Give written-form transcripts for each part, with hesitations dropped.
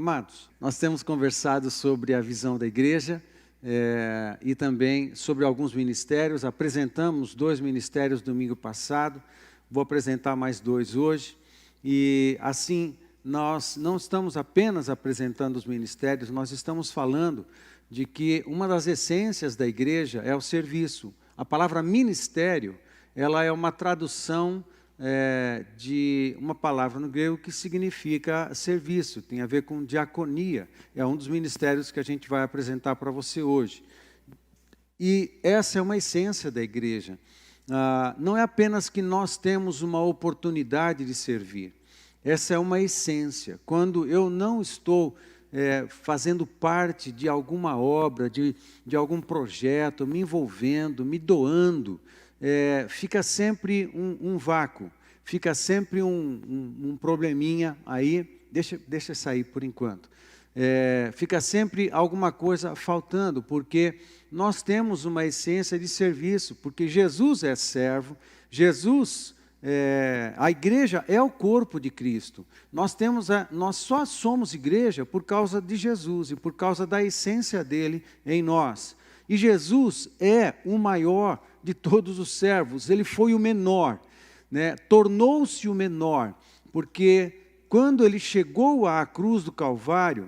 Amados, nós temos conversado sobre a visão da igreja e também sobre alguns ministérios. Apresentamos 2 ministérios domingo passado, vou apresentar mais 2 hoje. E assim, nós não estamos apenas apresentando os ministérios, nós estamos falando de que uma das essências da igreja é o serviço. A palavra ministério, ela é uma tradução de uma palavra no grego que significa serviço, tem a ver com diaconia, é um dos ministérios que a gente vai apresentar para você hoje. E essa é uma essência da igreja. Não é apenas que nós temos uma oportunidade de servir, essa é uma essência. Quando eu não estou fazendo parte de alguma obra, de algum projeto, me envolvendo, me doando, fica sempre um vácuo, fica sempre um probleminha aí, deixa sair por enquanto. Fica sempre alguma coisa faltando, porque nós temos uma essência de serviço, porque Jesus é servo, a igreja é o corpo de Cristo. Nós só somos igreja por causa de Jesus e por causa da essência dele em nós. E Jesus é o maior de todos os servos, ele foi o menor, né? Tornou-se o menor, porque quando ele chegou à cruz do Calvário,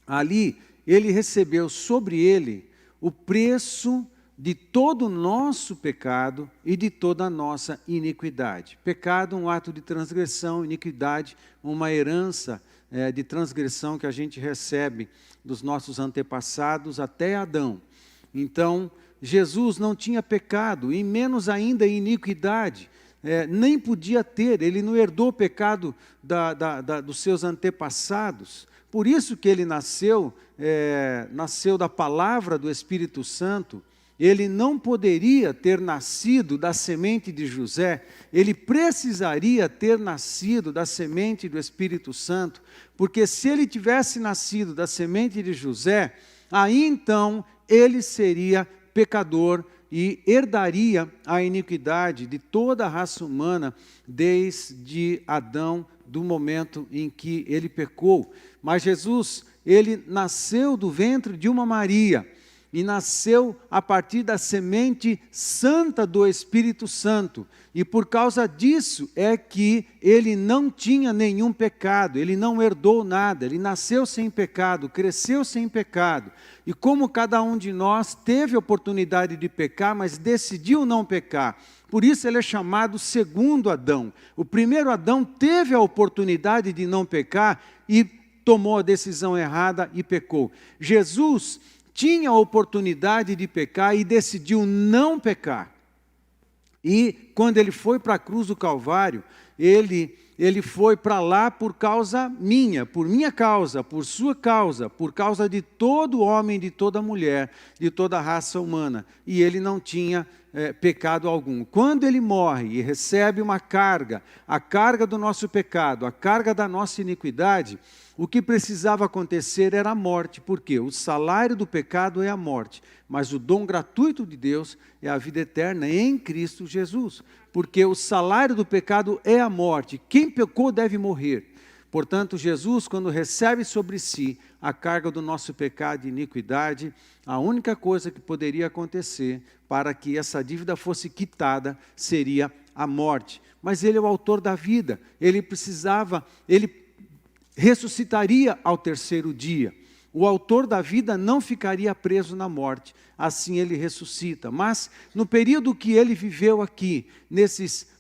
ali ele recebeu sobre ele o preço de todo o nosso pecado e de toda a nossa iniquidade. Pecado, um ato de transgressão, iniquidade, uma herança de transgressão que a gente recebe dos nossos antepassados até Adão. Então, Jesus não tinha pecado, e menos ainda iniquidade, nem podia ter, ele não herdou o pecado dos seus antepassados. Por isso que ele nasceu da palavra do Espírito Santo. Ele não poderia ter nascido da semente de José, ele precisaria ter nascido da semente do Espírito Santo, porque se ele tivesse nascido da semente de José, aí então ele seria pecador e herdaria a iniquidade de toda a raça humana desde Adão, do momento em que ele pecou. Mas Jesus, ele nasceu do ventre de uma Maria, e nasceu a partir da semente santa do Espírito Santo. E por causa disso é que ele não tinha nenhum pecado, ele não herdou nada, ele nasceu sem pecado, cresceu sem pecado. E como cada um de nós teve a oportunidade de pecar, mas decidiu não pecar, por isso ele é chamado segundo Adão. O primeiro Adão teve a oportunidade de não pecar e tomou a decisão errada e pecou. Jesus tinha a oportunidade de pecar e decidiu não pecar. E quando ele foi para a cruz do Calvário, ele foi para lá por causa minha, por minha causa, por sua causa, por causa de todo homem, de toda mulher, de toda a raça humana. E ele não tinha pecado algum. Quando ele morre e recebe uma carga, a carga do nosso pecado, a carga da nossa iniquidade, o que precisava acontecer era a morte, porque o salário do pecado é a morte, mas o dom gratuito de Deus é a vida eterna em Cristo Jesus, porque o salário do pecado é a morte, quem pecou deve morrer. Portanto, Jesus, quando recebe sobre si a carga do nosso pecado e iniquidade, a única coisa que poderia acontecer para que essa dívida fosse quitada seria a morte. Mas ele é o autor da vida, ele ressuscitaria ao terceiro dia. O autor da vida não ficaria preso na morte, assim ele ressuscita. Mas no período que ele viveu aqui,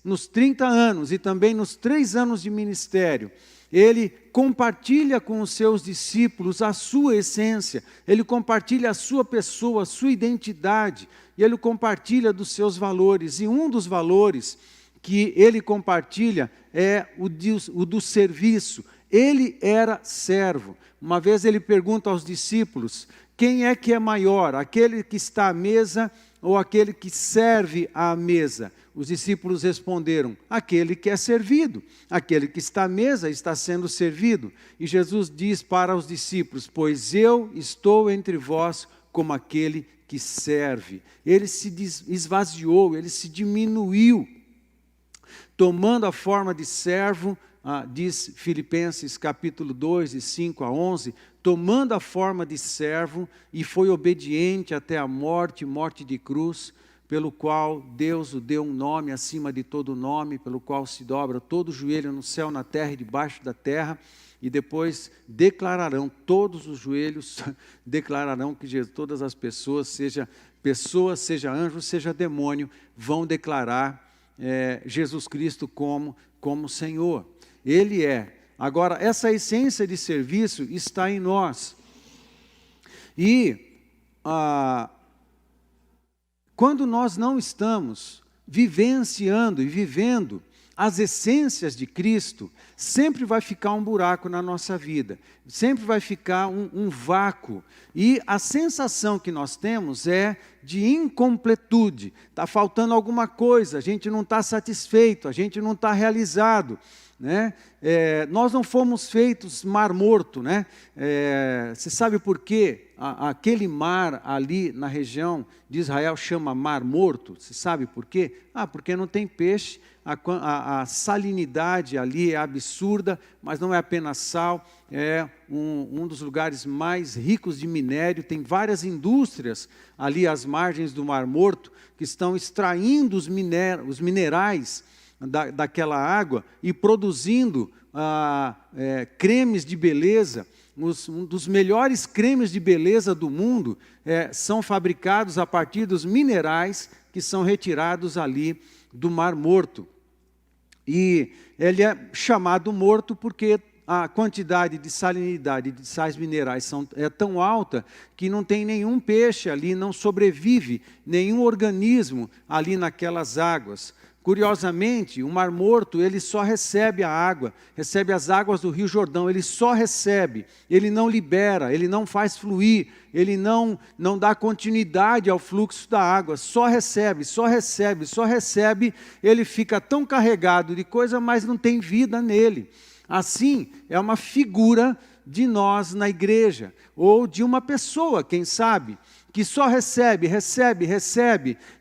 nos 30 anos e também nos 3 anos de ministério, ele compartilha com os seus discípulos a sua essência, ele compartilha a sua pessoa, a sua identidade, e ele compartilha dos seus valores. E um dos valores que ele compartilha é o do serviço. Ele era servo. Uma vez ele pergunta aos discípulos, quem é que é maior, aquele que está à mesa ou aquele que serve à mesa? Os discípulos responderam, aquele que é servido, aquele que está à mesa está sendo servido. E Jesus diz para os discípulos, pois eu estou entre vós como aquele que serve. Ele se esvaziou, ele se diminuiu, tomando a forma de servo, diz Filipenses capítulo 2, de 5 a 11, tomando a forma de servo, e foi obediente até a morte, morte de cruz, pelo qual Deus o deu um nome acima de todo nome, pelo qual se dobra todo joelho no céu, na terra e debaixo da terra, e depois declararão, todos os joelhos declararão que todas as pessoas, seja anjo, seja demônio, vão declarar Jesus Cristo como Senhor. Ele é. Agora, essa essência de serviço está em nós. E quando nós não estamos vivenciando e vivendo as essências de Cristo, sempre vai ficar um buraco na nossa vida, sempre vai ficar um vácuo. E a sensação que nós temos é de incompletude, está faltando alguma coisa, a gente não está satisfeito, a gente não está realizado. Né? Nós não fomos feitos mar morto, né? Você sabe por quê? Aquele mar ali na região de Israel chama mar morto? Você sabe por quê? Porque não tem peixe, a salinidade ali é absurda, mas não é apenas sal, é um dos lugares mais ricos de minério, tem várias indústrias ali às margens do mar morto, que estão extraindo os minerais daquela água e produzindo cremes de beleza. Um dos melhores cremes de beleza do mundo são fabricados a partir dos minerais que são retirados ali do Mar Morto. E ele é chamado morto porque a quantidade de salinidade de sais minerais é tão alta que não tem nenhum peixe ali, não sobrevive nenhum organismo ali naquelas águas. Curiosamente, o Mar Morto, ele só recebe a água, recebe as águas do Rio Jordão, ele só recebe, ele não libera, ele não faz fluir, ele não dá continuidade ao fluxo da água, só recebe, só recebe, só recebe, ele fica tão carregado de coisa, mas não tem vida nele. Assim, é uma figura de nós na igreja, ou de uma pessoa, quem sabe, que só recebe,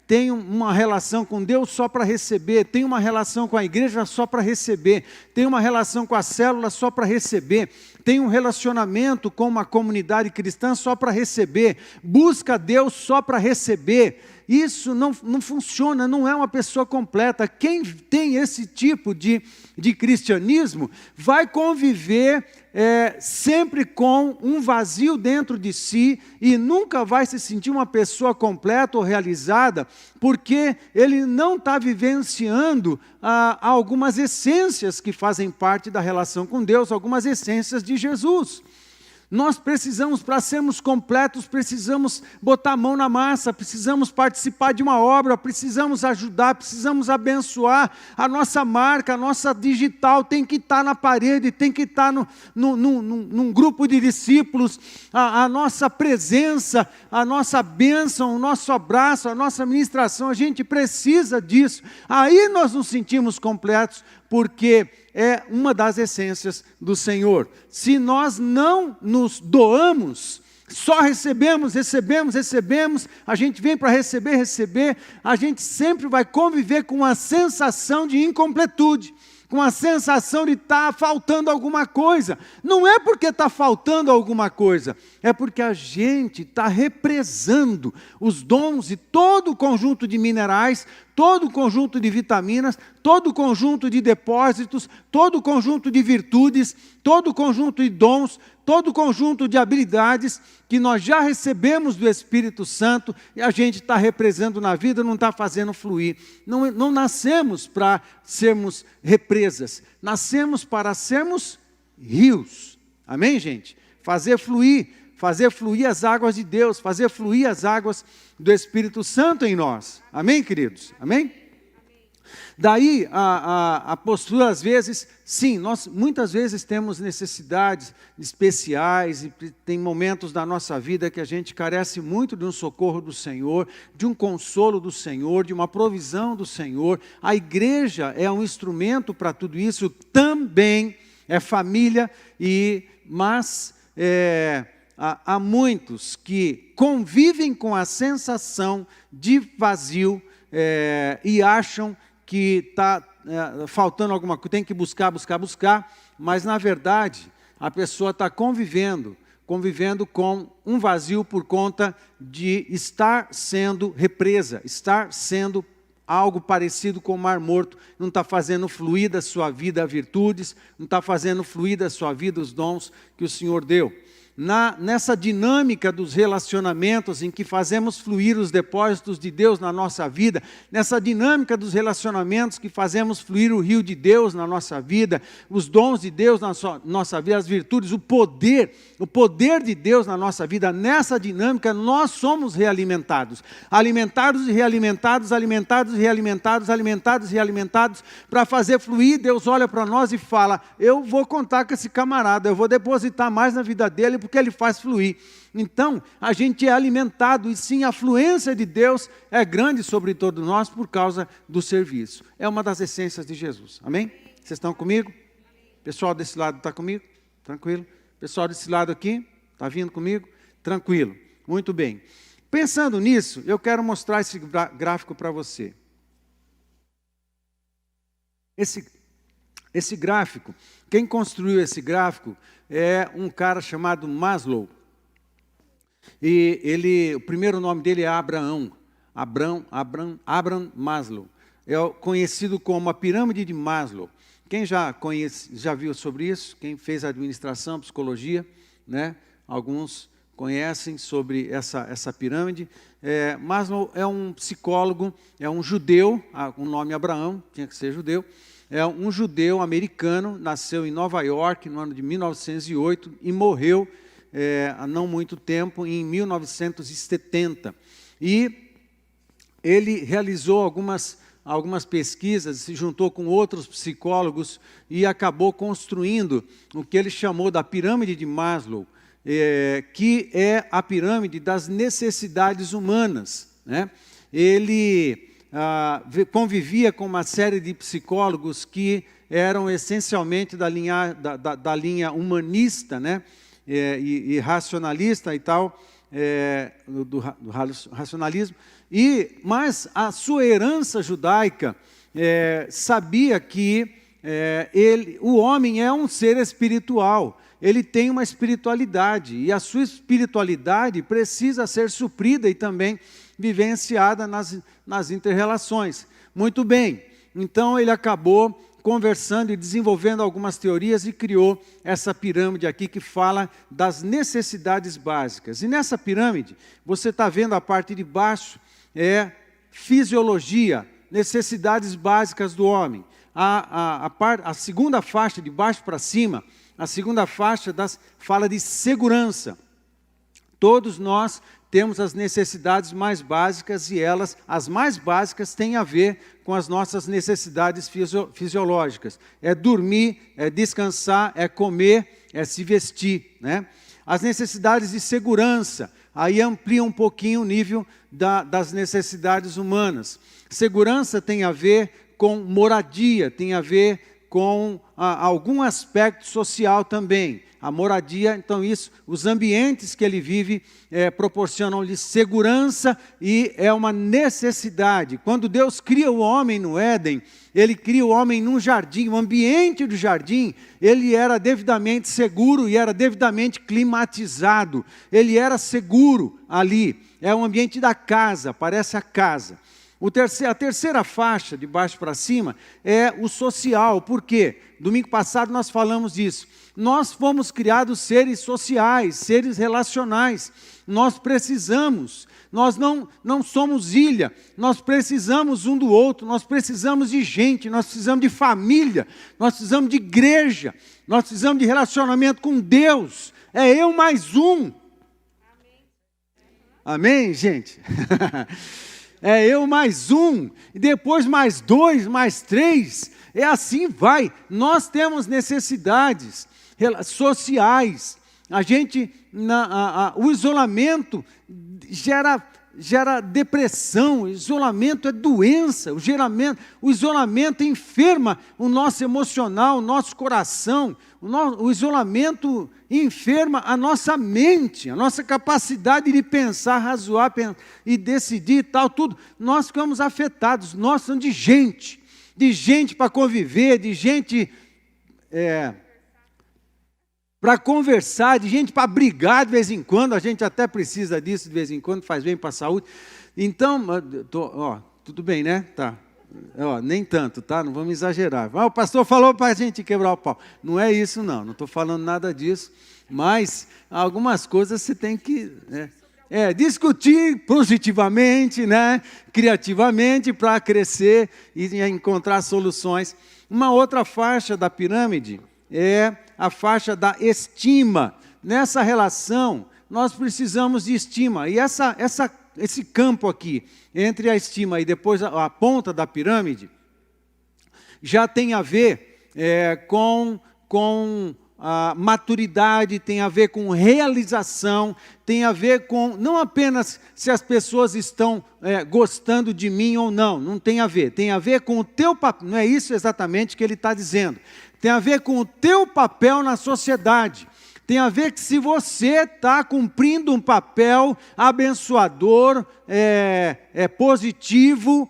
tem uma relação com Deus só para receber, tem uma relação com a igreja só para receber, tem uma relação com a célula só para receber, tem um relacionamento com uma comunidade cristã só para receber, busca Deus só para receber. Isso não funciona, não é uma pessoa completa. Quem tem esse tipo de cristianismo vai conviver sempre com um vazio dentro de si e nunca vai se sentir uma pessoa completa ou realizada, porque ele não está vivenciando algumas essências que fazem parte da relação com Deus, algumas essências de Jesus. Nós precisamos, para sermos completos, precisamos botar a mão na massa, precisamos participar de uma obra, precisamos ajudar, precisamos abençoar. A nossa marca, a nossa digital tem que estar na parede, tem que estar num grupo de discípulos. A nossa presença, a nossa bênção, o nosso abraço, a nossa ministração, a gente precisa disso. Aí nós nos sentimos completos, porque é uma das essências do Senhor. Se nós não nos doamos, só recebemos, a gente vem para receber, a gente sempre vai conviver com uma sensação de incompletude, com a sensação de estar faltando alguma coisa. Não é porque está faltando alguma coisa, é porque a gente está represando os dons de todo o conjunto de minerais, todo o conjunto de vitaminas, todo o conjunto de depósitos, todo o conjunto de virtudes, todo o conjunto de dons, todo o conjunto de habilidades que nós já recebemos do Espírito Santo e a gente está represando na vida, não está fazendo fluir. Não nascemos para sermos represas, nascemos para sermos rios. Amém, gente? Fazer fluir as águas de Deus, fazer fluir as águas do Espírito Santo em nós. Amém, queridos? Amém? Daí a postura, às vezes, sim, nós muitas vezes temos necessidades especiais e tem momentos da nossa vida que a gente carece muito de um socorro do Senhor, de um consolo do Senhor, de uma provisão do Senhor. A igreja é um instrumento para tudo isso, também é família, mas há muitos que convivem com a sensação de vazio e acham que está faltando alguma coisa, tem que buscar, mas na verdade a pessoa está convivendo com um vazio por conta de estar sendo represa, estar sendo algo parecido com o mar morto, não está fazendo fluir da sua vida virtudes, não está fazendo fluir da sua vida os dons que o Senhor deu. Nessa dinâmica dos relacionamentos em que fazemos fluir os depósitos de Deus na nossa vida, nessa dinâmica dos relacionamentos que fazemos fluir o rio de Deus na nossa vida, os dons de Deus na nossa vida, as virtudes, o poder de Deus na nossa vida, nessa dinâmica nós somos realimentados, alimentados e realimentados, alimentados e realimentados, alimentados e realimentados, para fazer fluir. Deus olha para nós e fala: eu vou contar com esse camarada, eu vou depositar mais na vida dele, porque ele faz fluir. Então, a gente é alimentado, e sim, a fluência de Deus é grande sobre todos nós por causa do serviço. É uma das essências de Jesus. Amém? Vocês estão comigo? Pessoal desse lado está comigo? Tranquilo? Pessoal desse lado aqui? Está vindo comigo? Tranquilo. Muito bem. Pensando nisso, eu quero mostrar esse gráfico para você. Esse gráfico, quem construiu esse gráfico é um cara chamado Maslow. E o primeiro nome dele é Abraham Maslow. É conhecido como a pirâmide de Maslow. Quem já viu sobre isso? Quem fez administração, psicologia, né? Alguns conhecem sobre essa pirâmide. Maslow é um psicólogo, é um judeu, o nome Abraão, tinha que ser judeu. É um judeu americano, nasceu em Nova York no ano de 1908 e morreu há não muito tempo, em 1970. E ele realizou algumas pesquisas, se juntou com outros psicólogos e acabou construindo o que ele chamou da pirâmide de Maslow, que é a pirâmide das necessidades humanas, né? Ele convivia com uma série de psicólogos que eram essencialmente da linha humanista, né? E racionalista e tal, do racionalismo. Mas a sua herança judaica sabia que o homem é um ser espiritual, ele tem uma espiritualidade, e a sua espiritualidade precisa ser suprida e também vivenciada nas inter-relações. Muito bem, então ele acabou conversando e desenvolvendo algumas teorias e criou essa pirâmide aqui que fala das necessidades básicas. E nessa pirâmide, você está vendo a parte de baixo, fisiologia, necessidades básicas do homem. A segunda faixa, de baixo para cima, a segunda faixa fala de segurança. Todos nós temos as necessidades mais básicas, e as mais básicas, têm a ver com as nossas necessidades fisiológicas. É dormir, é descansar, é comer, é se vestir, né? As necessidades de segurança, aí amplia um pouquinho o nível das necessidades humanas. Segurança tem a ver com moradia, tem a ver com algum aspecto social também. A moradia, então os ambientes que ele vive proporcionam-lhe segurança, e é uma necessidade. Quando Deus cria o homem no Éden, ele cria o homem num jardim, o ambiente do jardim, ele era devidamente seguro e era devidamente climatizado. Ele era seguro ali, é o ambiente da casa, parece a casa. A terceira faixa, de baixo para cima, é o social. Por quê? Domingo passado nós falamos disso. Nós fomos criados seres sociais, seres relacionais. Nós precisamos, nós não somos ilha, nós precisamos um do outro, nós precisamos de gente, nós precisamos de família, nós precisamos de igreja, nós precisamos de relacionamento com Deus. É eu mais um. Amém, gente? É eu mais um, e depois mais dois, mais três, assim vai. Nós temos necessidades sociais. O isolamento gera depressão, o isolamento é doença, o isolamento enferma o nosso emocional, o nosso coração, o isolamento enferma a nossa mente, a nossa capacidade de pensar, razoar e decidir e tal, tudo. Nós ficamos afetados, nós somos de gente. de gente para conviver, de gente para conversar, de gente para brigar de vez em quando. A gente até precisa disso de vez em quando, faz bem para a saúde. Então, tudo bem, né? Tá. Nem tanto, tá? Não vamos exagerar. O pastor falou para a gente quebrar o pau. Não é isso, não estou falando nada disso. Mas algumas coisas você tem que discutir positivamente, né? Criativamente, para crescer e encontrar soluções. Uma outra faixa da pirâmide é a faixa da estima. Nessa relação, nós precisamos de estima. E esse campo aqui, entre a estima e depois a ponta da pirâmide, já tem a ver com a maturidade, tem a ver com realização, tem a ver com, não apenas se as pessoas estão gostando de mim ou não tem a ver com o teu papel, não é isso exatamente que ele está dizendo, tem a ver com o teu papel na sociedade, tem a ver que se você está cumprindo um papel abençoador, positivo,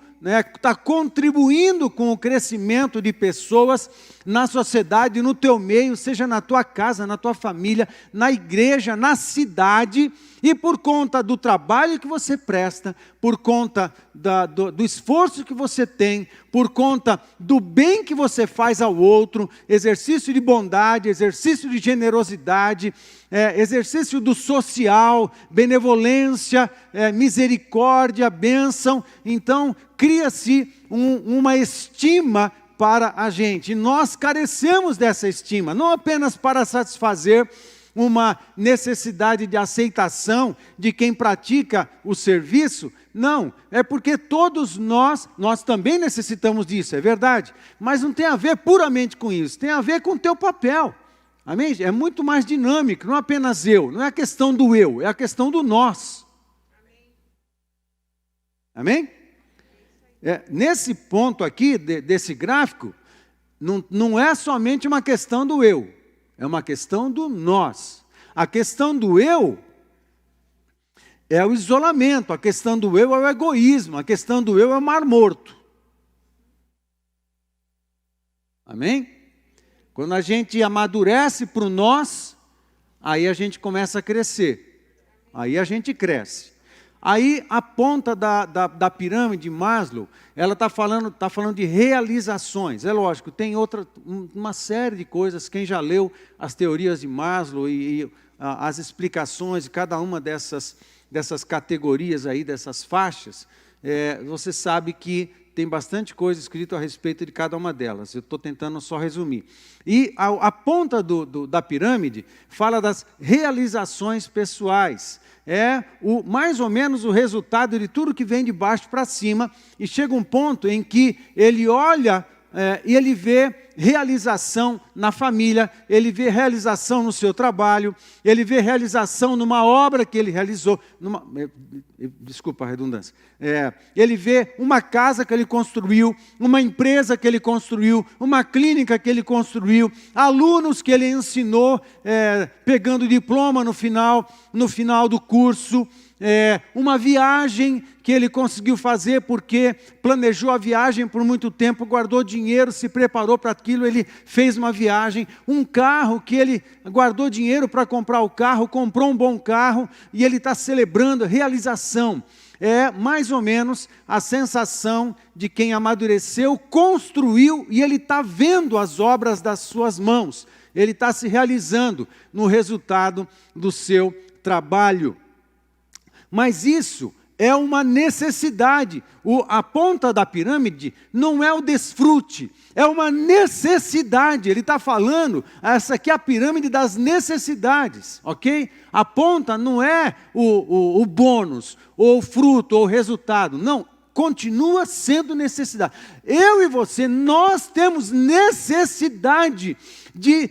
está contribuindo com o crescimento de pessoas na sociedade, no teu meio, seja na tua casa, na tua família, na igreja, na cidade, e por conta do trabalho que você presta, por conta do esforço que você tem, por conta do bem que você faz ao outro, exercício de bondade, exercício de generosidade, exercício do social, benevolência, misericórdia, bênção. Então, cria-se uma estima para a gente. E nós carecemos dessa estima, não apenas para satisfazer uma necessidade de aceitação de quem pratica o serviço, não, é porque todos nós também necessitamos disso, é verdade, mas não tem a ver puramente com isso, tem a ver com o teu papel, amém? É muito mais dinâmico, não apenas não é a questão do eu, é a questão do nós, amém? Nesse ponto aqui, desse gráfico, não é somente uma questão do eu, é uma questão do nós. A questão do eu é o isolamento, a questão do eu é o egoísmo, a questão do eu é o mar morto. Amém? Quando a gente amadurece para o nós, aí a gente começa a crescer, aí a gente cresce. Aí a ponta da pirâmide de Maslow, ela está falando de realizações. É lógico, tem uma série de coisas, quem já leu as teorias de Maslow e as explicações de cada uma dessas categorias aí, dessas faixas, você sabe que tem bastante coisa escrita a respeito de cada uma delas. Eu estou tentando só resumir. E a ponta da pirâmide fala das realizações pessoais. Mais ou menos o resultado de tudo que vem de baixo para cima, e chega um ponto em que ele olha e ele vê realização na família, ele vê realização no seu trabalho, ele vê realização numa obra que ele realizou, desculpa a redundância, ele vê uma casa que ele construiu, uma empresa que ele construiu, uma clínica que ele construiu, alunos que ele ensinou, pegando diploma no final do curso, uma viagem que ele conseguiu fazer porque planejou a viagem por muito tempo, guardou dinheiro, se preparou para aquilo, ele fez uma viagem, um carro que ele guardou dinheiro para comprar o carro, comprou um bom carro e ele está celebrando realização. É mais ou menos a sensação de quem amadureceu, construiu e ele está vendo as obras das suas mãos, ele está se realizando no resultado do seu trabalho. Mas isso é uma necessidade. A ponta da pirâmide não é o desfrute, é uma necessidade. Ele está falando, essa aqui é a pirâmide das necessidades, ok? A ponta não é o bônus, ou o fruto, ou o resultado, não. Continua sendo necessidade. Eu e você, nós temos necessidade de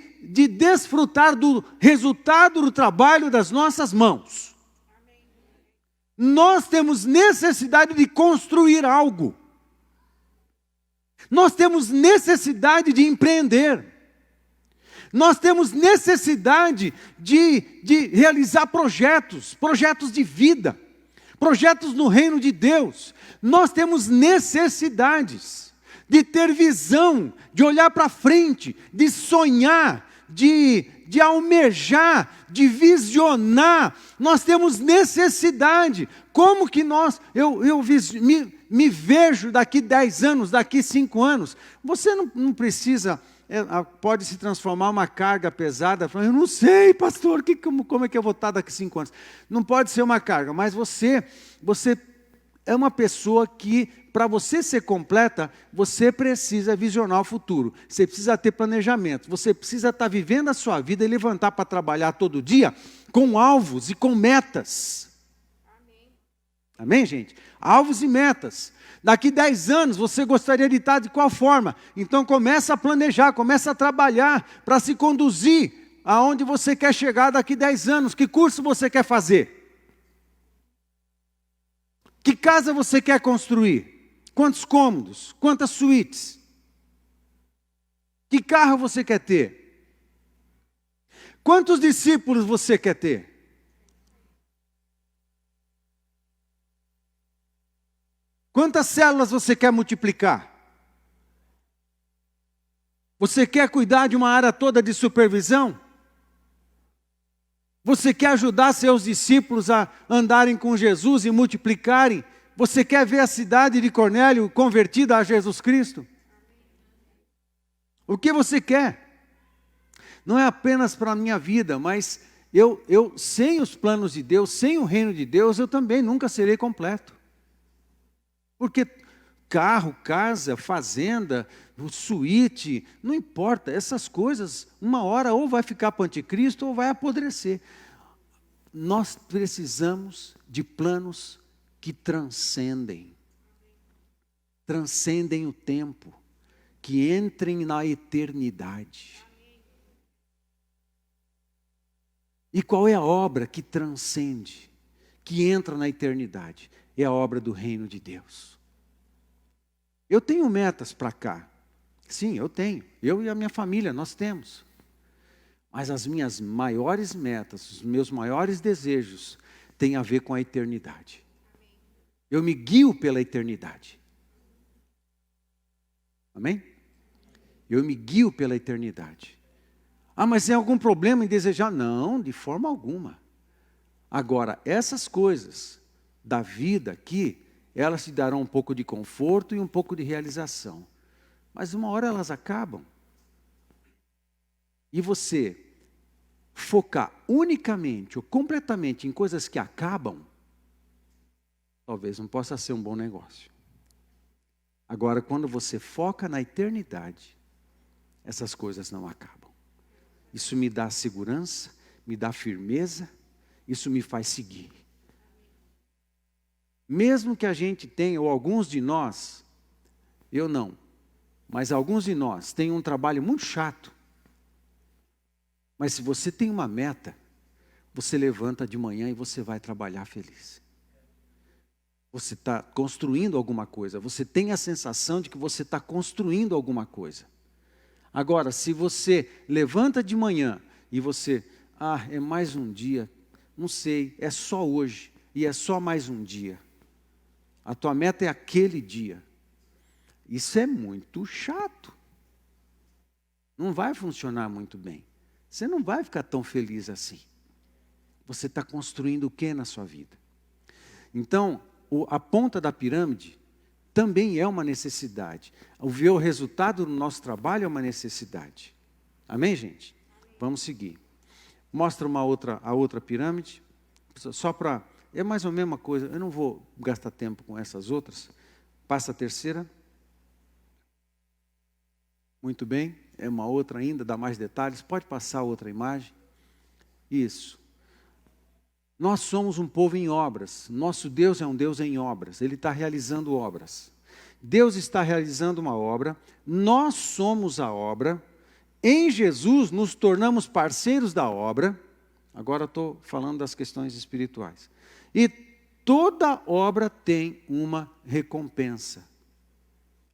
desfrutar do resultado do trabalho das nossas mãos. Nós temos necessidade de construir algo. Nós temos necessidade de empreender. Nós temos necessidade de realizar projetos de vida, projetos no reino de Deus. Nós temos necessidades. de ter visão, de olhar para frente, de sonhar, de almejar, de visionar. Nós temos necessidade. Como que me vejo daqui 10 anos, daqui 5 anos? Você não precisa, pode se transformar uma carga pesada. Eu não sei, pastor, como é que eu vou estar daqui 5 anos? Não pode ser uma carga, mas você é uma pessoa que, para você ser completa, você precisa visionar o futuro. Você precisa ter planejamento. Você precisa estar vivendo a sua vida e levantar para trabalhar todo dia com alvos e com metas. Amém, gente? Alvos e metas. Daqui 10 anos, você gostaria de estar de qual forma? Então, começa a planejar, começa a trabalhar para se conduzir aonde você quer chegar daqui 10 anos. Que curso você quer fazer? Que casa você quer construir? Quantos cômodos? Quantas suítes? Que carro você quer ter? Quantos discípulos você quer ter? Quantas células você quer multiplicar? Você quer cuidar de uma área toda de supervisão? Você quer ajudar seus discípulos a andarem com Jesus e multiplicarem? Você quer ver a cidade de Cornélio convertida a Jesus Cristo? O que você quer? Não é apenas para a minha vida, mas eu sem os planos de Deus, sem o reino de Deus, eu também nunca serei completo. Porque carro, casa, fazenda, suíte, não importa, essas coisas, uma hora ou vai ficar para o anticristo ou vai apodrecer. Nós precisamos de planos que transcendem o tempo, que entrem na eternidade. E qual é a obra que transcende, que entra na eternidade? É a obra do reino de Deus. Eu tenho metas para cá. Sim, eu tenho. Eu e a minha família, nós temos. Mas as minhas maiores metas, os meus maiores desejos, têm a ver com a eternidade. Eu me guio pela eternidade. Amém? Eu me guio pela eternidade. Ah, mas tem algum problema em desejar? Não, de forma alguma. Agora, essas coisas da vida aqui, elas te darão um pouco de conforto e um pouco de realização. Mas uma hora elas acabam. E você focar unicamente ou completamente em coisas que acabam, talvez não possa ser um bom negócio. Agora, quando você foca na eternidade, essas coisas não acabam. Isso me dá segurança, me dá firmeza, isso me faz seguir. Mesmo que a gente tenha, ou alguns de nós, eu não, mas alguns de nós tenham um trabalho muito chato. Mas se você tem uma meta, você levanta de manhã e você vai trabalhar feliz. Você está construindo alguma coisa, você tem a sensação de que você está construindo alguma coisa. Agora, se você levanta de manhã e você, é mais um dia, não sei, é só hoje e é só mais um dia. A tua meta é aquele dia. Isso é muito chato. Não vai funcionar muito bem. Você não vai ficar tão feliz assim. Você está construindo o que na sua vida? Então, a ponta da pirâmide também é uma necessidade. Ver o resultado do nosso trabalho é uma necessidade. Amém, gente? Vamos seguir. Mostra a outra pirâmide. Só para... É mais ou menos a mesma coisa. Eu não vou gastar tempo com essas outras. Passa a terceira. Muito bem. É uma outra ainda, dá mais detalhes. Pode passar outra imagem. Isso. Nós somos um povo em obras. Nosso Deus é um Deus em obras. Ele está realizando obras. Deus está realizando uma obra. Nós somos a obra. Em Jesus nos tornamos parceiros da obra. Agora estou falando das questões espirituais. E toda obra tem uma recompensa.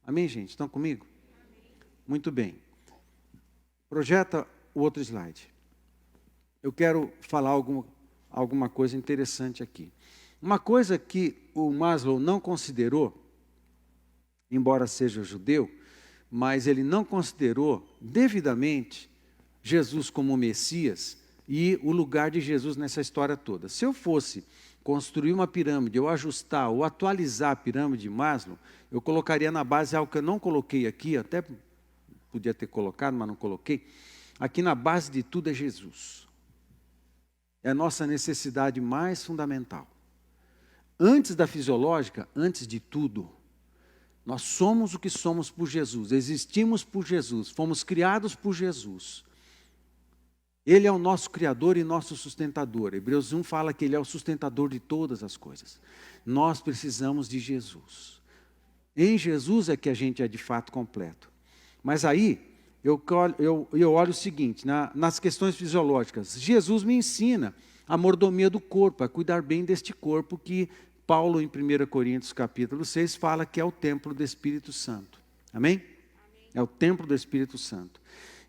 Amém, gente? Estão comigo? Muito bem. Projeta o outro slide. Eu quero falar alguma coisa interessante aqui. Uma coisa que o Maslow não considerou, embora seja judeu, mas ele não considerou devidamente Jesus como Messias e o lugar de Jesus nessa história toda. Se eu fosse construir uma pirâmide, ou ajustar, ou atualizar a pirâmide de Maslow, eu colocaria na base algo que eu não coloquei aqui, até podia ter colocado, mas não coloquei. Aqui na base de tudo é Jesus. É a nossa necessidade mais fundamental. Antes da fisiológica, antes de tudo, nós somos o que somos por Jesus, existimos por Jesus, fomos criados por Jesus. Ele é o nosso Criador e nosso sustentador. Hebreus 1 fala que Ele é o sustentador de todas as coisas. Nós precisamos de Jesus. Em Jesus é que a gente é de fato completo. Mas aí, eu olho o seguinte, nas questões fisiológicas, Jesus me ensina a mordomia do corpo, a cuidar bem deste corpo que Paulo, em 1 Coríntios capítulo 6, fala que é o templo do Espírito Santo. Amém? É o templo do Espírito Santo.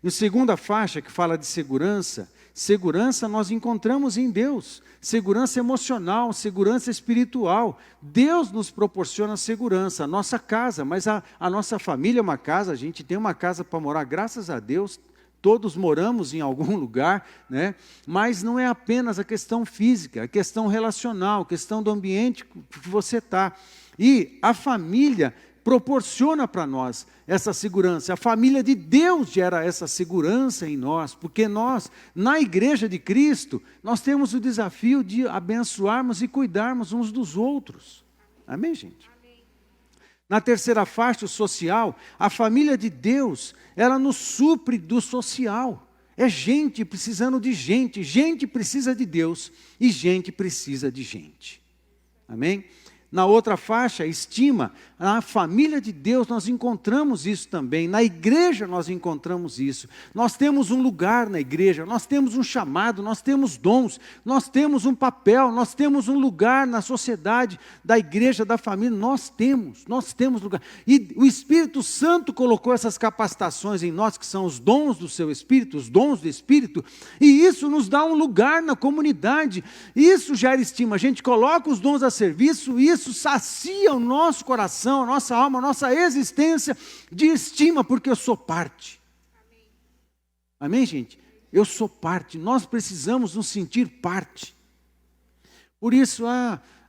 E a segunda faixa, que fala de segurança, segurança nós encontramos em Deus. Segurança emocional, segurança espiritual. Deus nos proporciona segurança, a nossa casa, mas a nossa família é uma casa, a gente tem uma casa para morar, graças a Deus. Todos moramos em algum lugar, né? Mas não é apenas a questão física, a questão relacional, a questão do ambiente que você está. E a família proporciona para nós essa segurança. A família de Deus gera essa segurança em nós, porque nós, na igreja de Cristo, nós temos o desafio de abençoarmos e cuidarmos uns dos outros. Amém, gente? Amém. Na terceira faixa, o social, a família de Deus, ela nos supre do social. É gente precisando de gente, gente precisa de Deus e gente precisa de gente. Amém? Na outra faixa, estima, na família de Deus nós encontramos isso também, na igreja nós encontramos isso. Nós temos um lugar na igreja, nós temos um chamado, nós temos dons, nós temos um papel, nós temos um lugar na sociedade, da igreja, da família, nós temos lugar. E o Espírito Santo colocou essas capacitações em nós, que são os dons do seu Espírito, os dons do Espírito, e isso nos dá um lugar na comunidade, isso gera estima, a gente coloca os dons a serviço, isso sacia o nosso coração, a nossa alma, a nossa existência de estima, porque eu sou parte. Amém, gente? Eu sou parte, nós precisamos nos sentir parte. Por isso,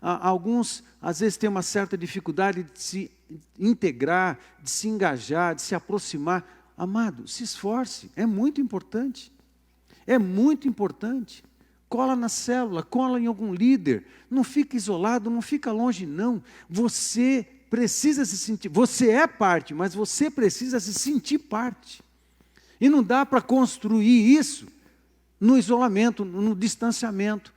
alguns, às vezes, têm uma certa dificuldade de se integrar, de se engajar, de se aproximar. Amado, se esforce, é muito importante. É muito importante. Cola na célula, cola em algum líder, não fica isolado, não fica longe não, você precisa se sentir, você é parte, mas você precisa se sentir parte, e não dá para construir isso no isolamento, no distanciamento,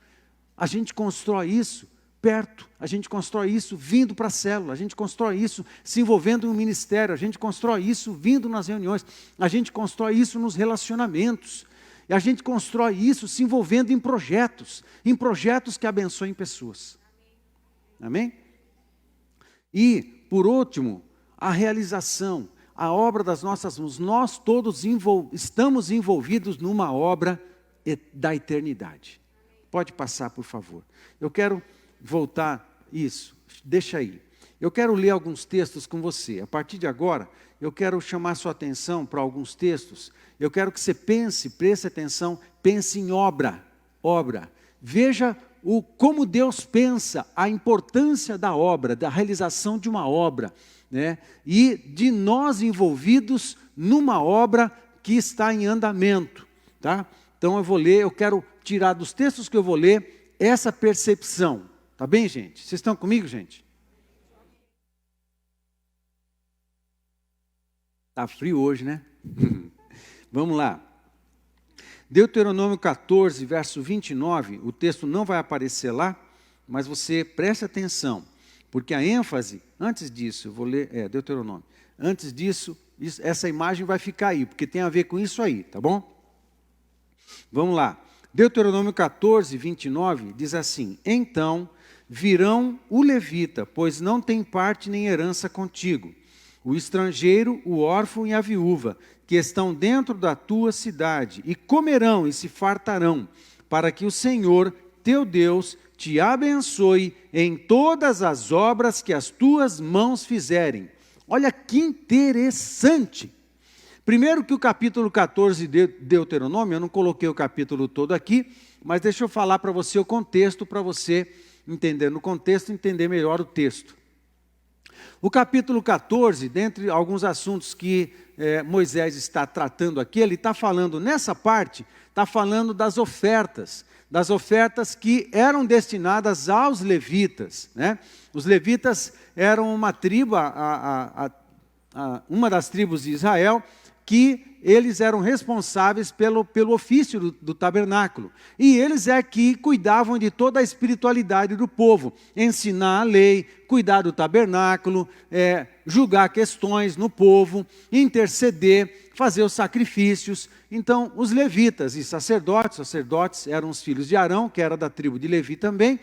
a gente constrói isso perto, a gente constrói isso vindo para a célula, a gente constrói isso se envolvendo no ministério, a gente constrói isso vindo nas reuniões, a gente constrói isso nos relacionamentos, e a gente constrói isso se envolvendo em projetos que abençoem pessoas. Amém? E, por último, a realização, a obra das nossas mãos. Nós todos estamos envolvidos numa obra da eternidade. Pode passar, por favor. Eu quero voltar isso, deixa aí. Eu quero ler alguns textos com você. A partir de agora, eu quero chamar sua atenção para alguns textos. Eu quero que você preste atenção, pense em obra. Veja como Deus pensa, a importância da obra, da realização de uma obra, né? E de nós envolvidos numa obra que está em andamento. Tá? Então eu quero tirar dos textos que eu vou ler essa percepção. Tá bem, gente? Vocês estão comigo, gente? Está frio hoje, né? Vamos lá. Deuteronômio 14, verso 29, o texto não vai aparecer lá, mas você preste atenção, porque a ênfase, antes disso, eu vou ler, Deuteronômio, antes disso, essa imagem vai ficar aí, porque tem a ver com isso aí, tá bom? Vamos lá. Deuteronômio 14, 29, diz assim: então virão o levita, pois não tem parte nem herança contigo, o estrangeiro, o órfão e a viúva, que estão dentro da tua cidade, e comerão e se fartarão, para que o Senhor, teu Deus, te abençoe em todas as obras que as tuas mãos fizerem. Olha que interessante. Primeiro que o capítulo 14 de Deuteronômio, eu não coloquei o capítulo todo aqui, mas deixa eu falar para você o contexto, para você entender no contexto, entender melhor o texto. O capítulo 14, dentre alguns assuntos que Moisés está tratando aqui, ele está falando nessa parte, está falando das ofertas que eram destinadas aos levitas, né? Os levitas eram uma tribo, uma das tribos de Israel, que eles eram responsáveis pelo ofício do tabernáculo. E eles é que cuidavam de toda a espiritualidade do povo, ensinar a lei, cuidar do tabernáculo, julgar questões no povo, interceder, fazer os sacrifícios. Então, os levitas e sacerdotes eram os filhos de Arão, que era da tribo de Levi também,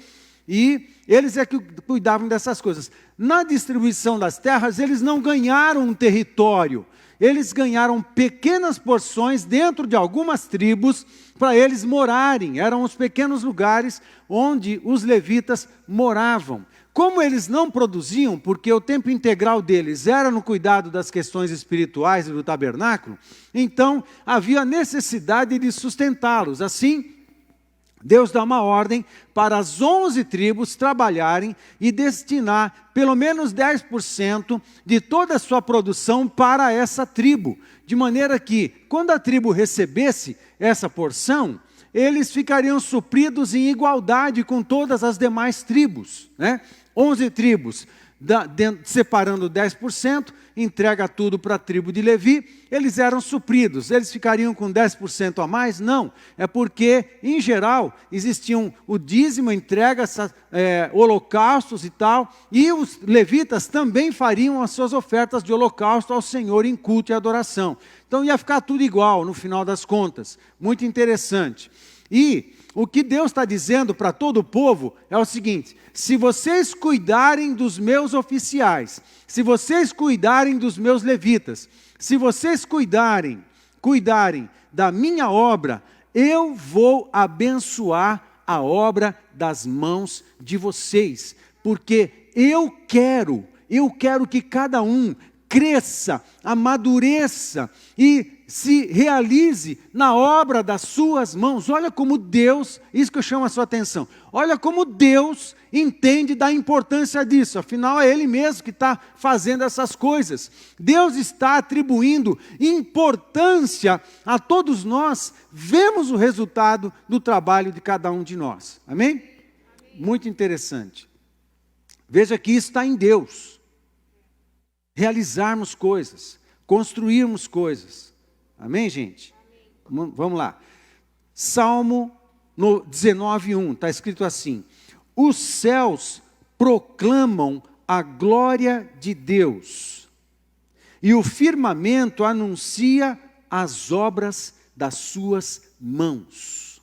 e eles é que cuidavam dessas coisas. Na distribuição das terras, eles não ganharam um território, eles ganharam pequenas porções dentro de algumas tribos para eles morarem. Eram os pequenos lugares onde os levitas moravam. Como eles não produziam, porque o tempo integral deles era no cuidado das questões espirituais e do tabernáculo, então havia necessidade de sustentá-los. Assim, Deus dá uma ordem para as 11 tribos trabalharem e destinar pelo menos 10% de toda a sua produção para essa tribo. De maneira que, quando a tribo recebesse essa porção, eles ficariam supridos em igualdade com todas as demais tribos, né? 11 tribos, separando 10%, entrega tudo para a tribo de Levi, eles eram supridos. Eles ficariam com 10% a mais? Não, é porque, em geral, existiam o dízimo, entrega, holocaustos e tal, e os levitas também fariam as suas ofertas de holocausto ao Senhor em culto e adoração. Então ia ficar tudo igual no final das contas, muito interessante. E o que Deus está dizendo para todo o povo é o seguinte: se vocês cuidarem dos meus oficiais, se vocês cuidarem dos meus levitas, se vocês cuidarem da minha obra, eu vou abençoar a obra das mãos de vocês, porque eu quero que cada um cresça, amadureça e se realize na obra das suas mãos. Olha como Deus, isso que eu chamo a sua atenção, olha como Deus entende da importância disso, afinal é Ele mesmo que está fazendo essas coisas. Deus está atribuindo importância a todos nós, vemos o resultado do trabalho de cada um de nós, amém? Muito interessante. Veja que isso está em Deus, realizarmos coisas, construirmos coisas. Amém, gente? Amém. Vamos lá. Salmo 19:1, está escrito assim: os céus proclamam a glória de Deus, e o firmamento anuncia as obras das suas mãos.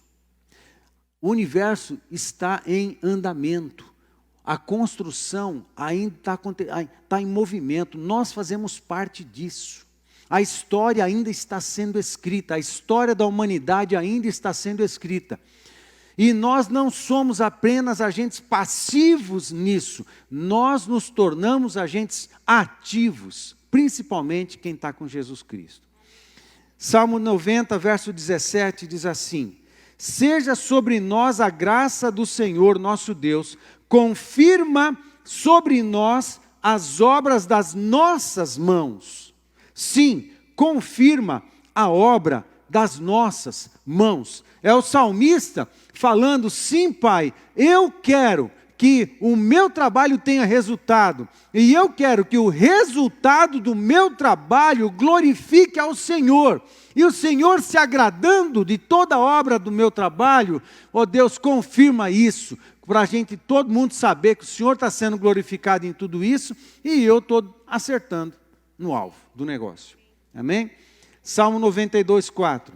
O universo está em andamento. A construção ainda está em movimento, nós fazemos parte disso. A história ainda está sendo escrita, a história da humanidade ainda está sendo escrita. E nós não somos apenas agentes passivos nisso, nós nos tornamos agentes ativos, principalmente quem está com Jesus Cristo. Salmo 90, verso 17, diz assim: seja sobre nós a graça do Senhor nosso Deus, confirma sobre nós as obras das nossas mãos. Sim, confirma a obra das nossas mãos. É o salmista falando: sim, Pai, eu quero que o meu trabalho tenha resultado, e eu quero que o resultado do meu trabalho glorifique ao Senhor, e o Senhor se agradando de toda a obra do meu trabalho, ó Deus, confirma isso, para a gente, todo mundo saber que o Senhor está sendo glorificado em tudo isso, e eu estou acertando no alvo do negócio, amém? Salmo 92:4,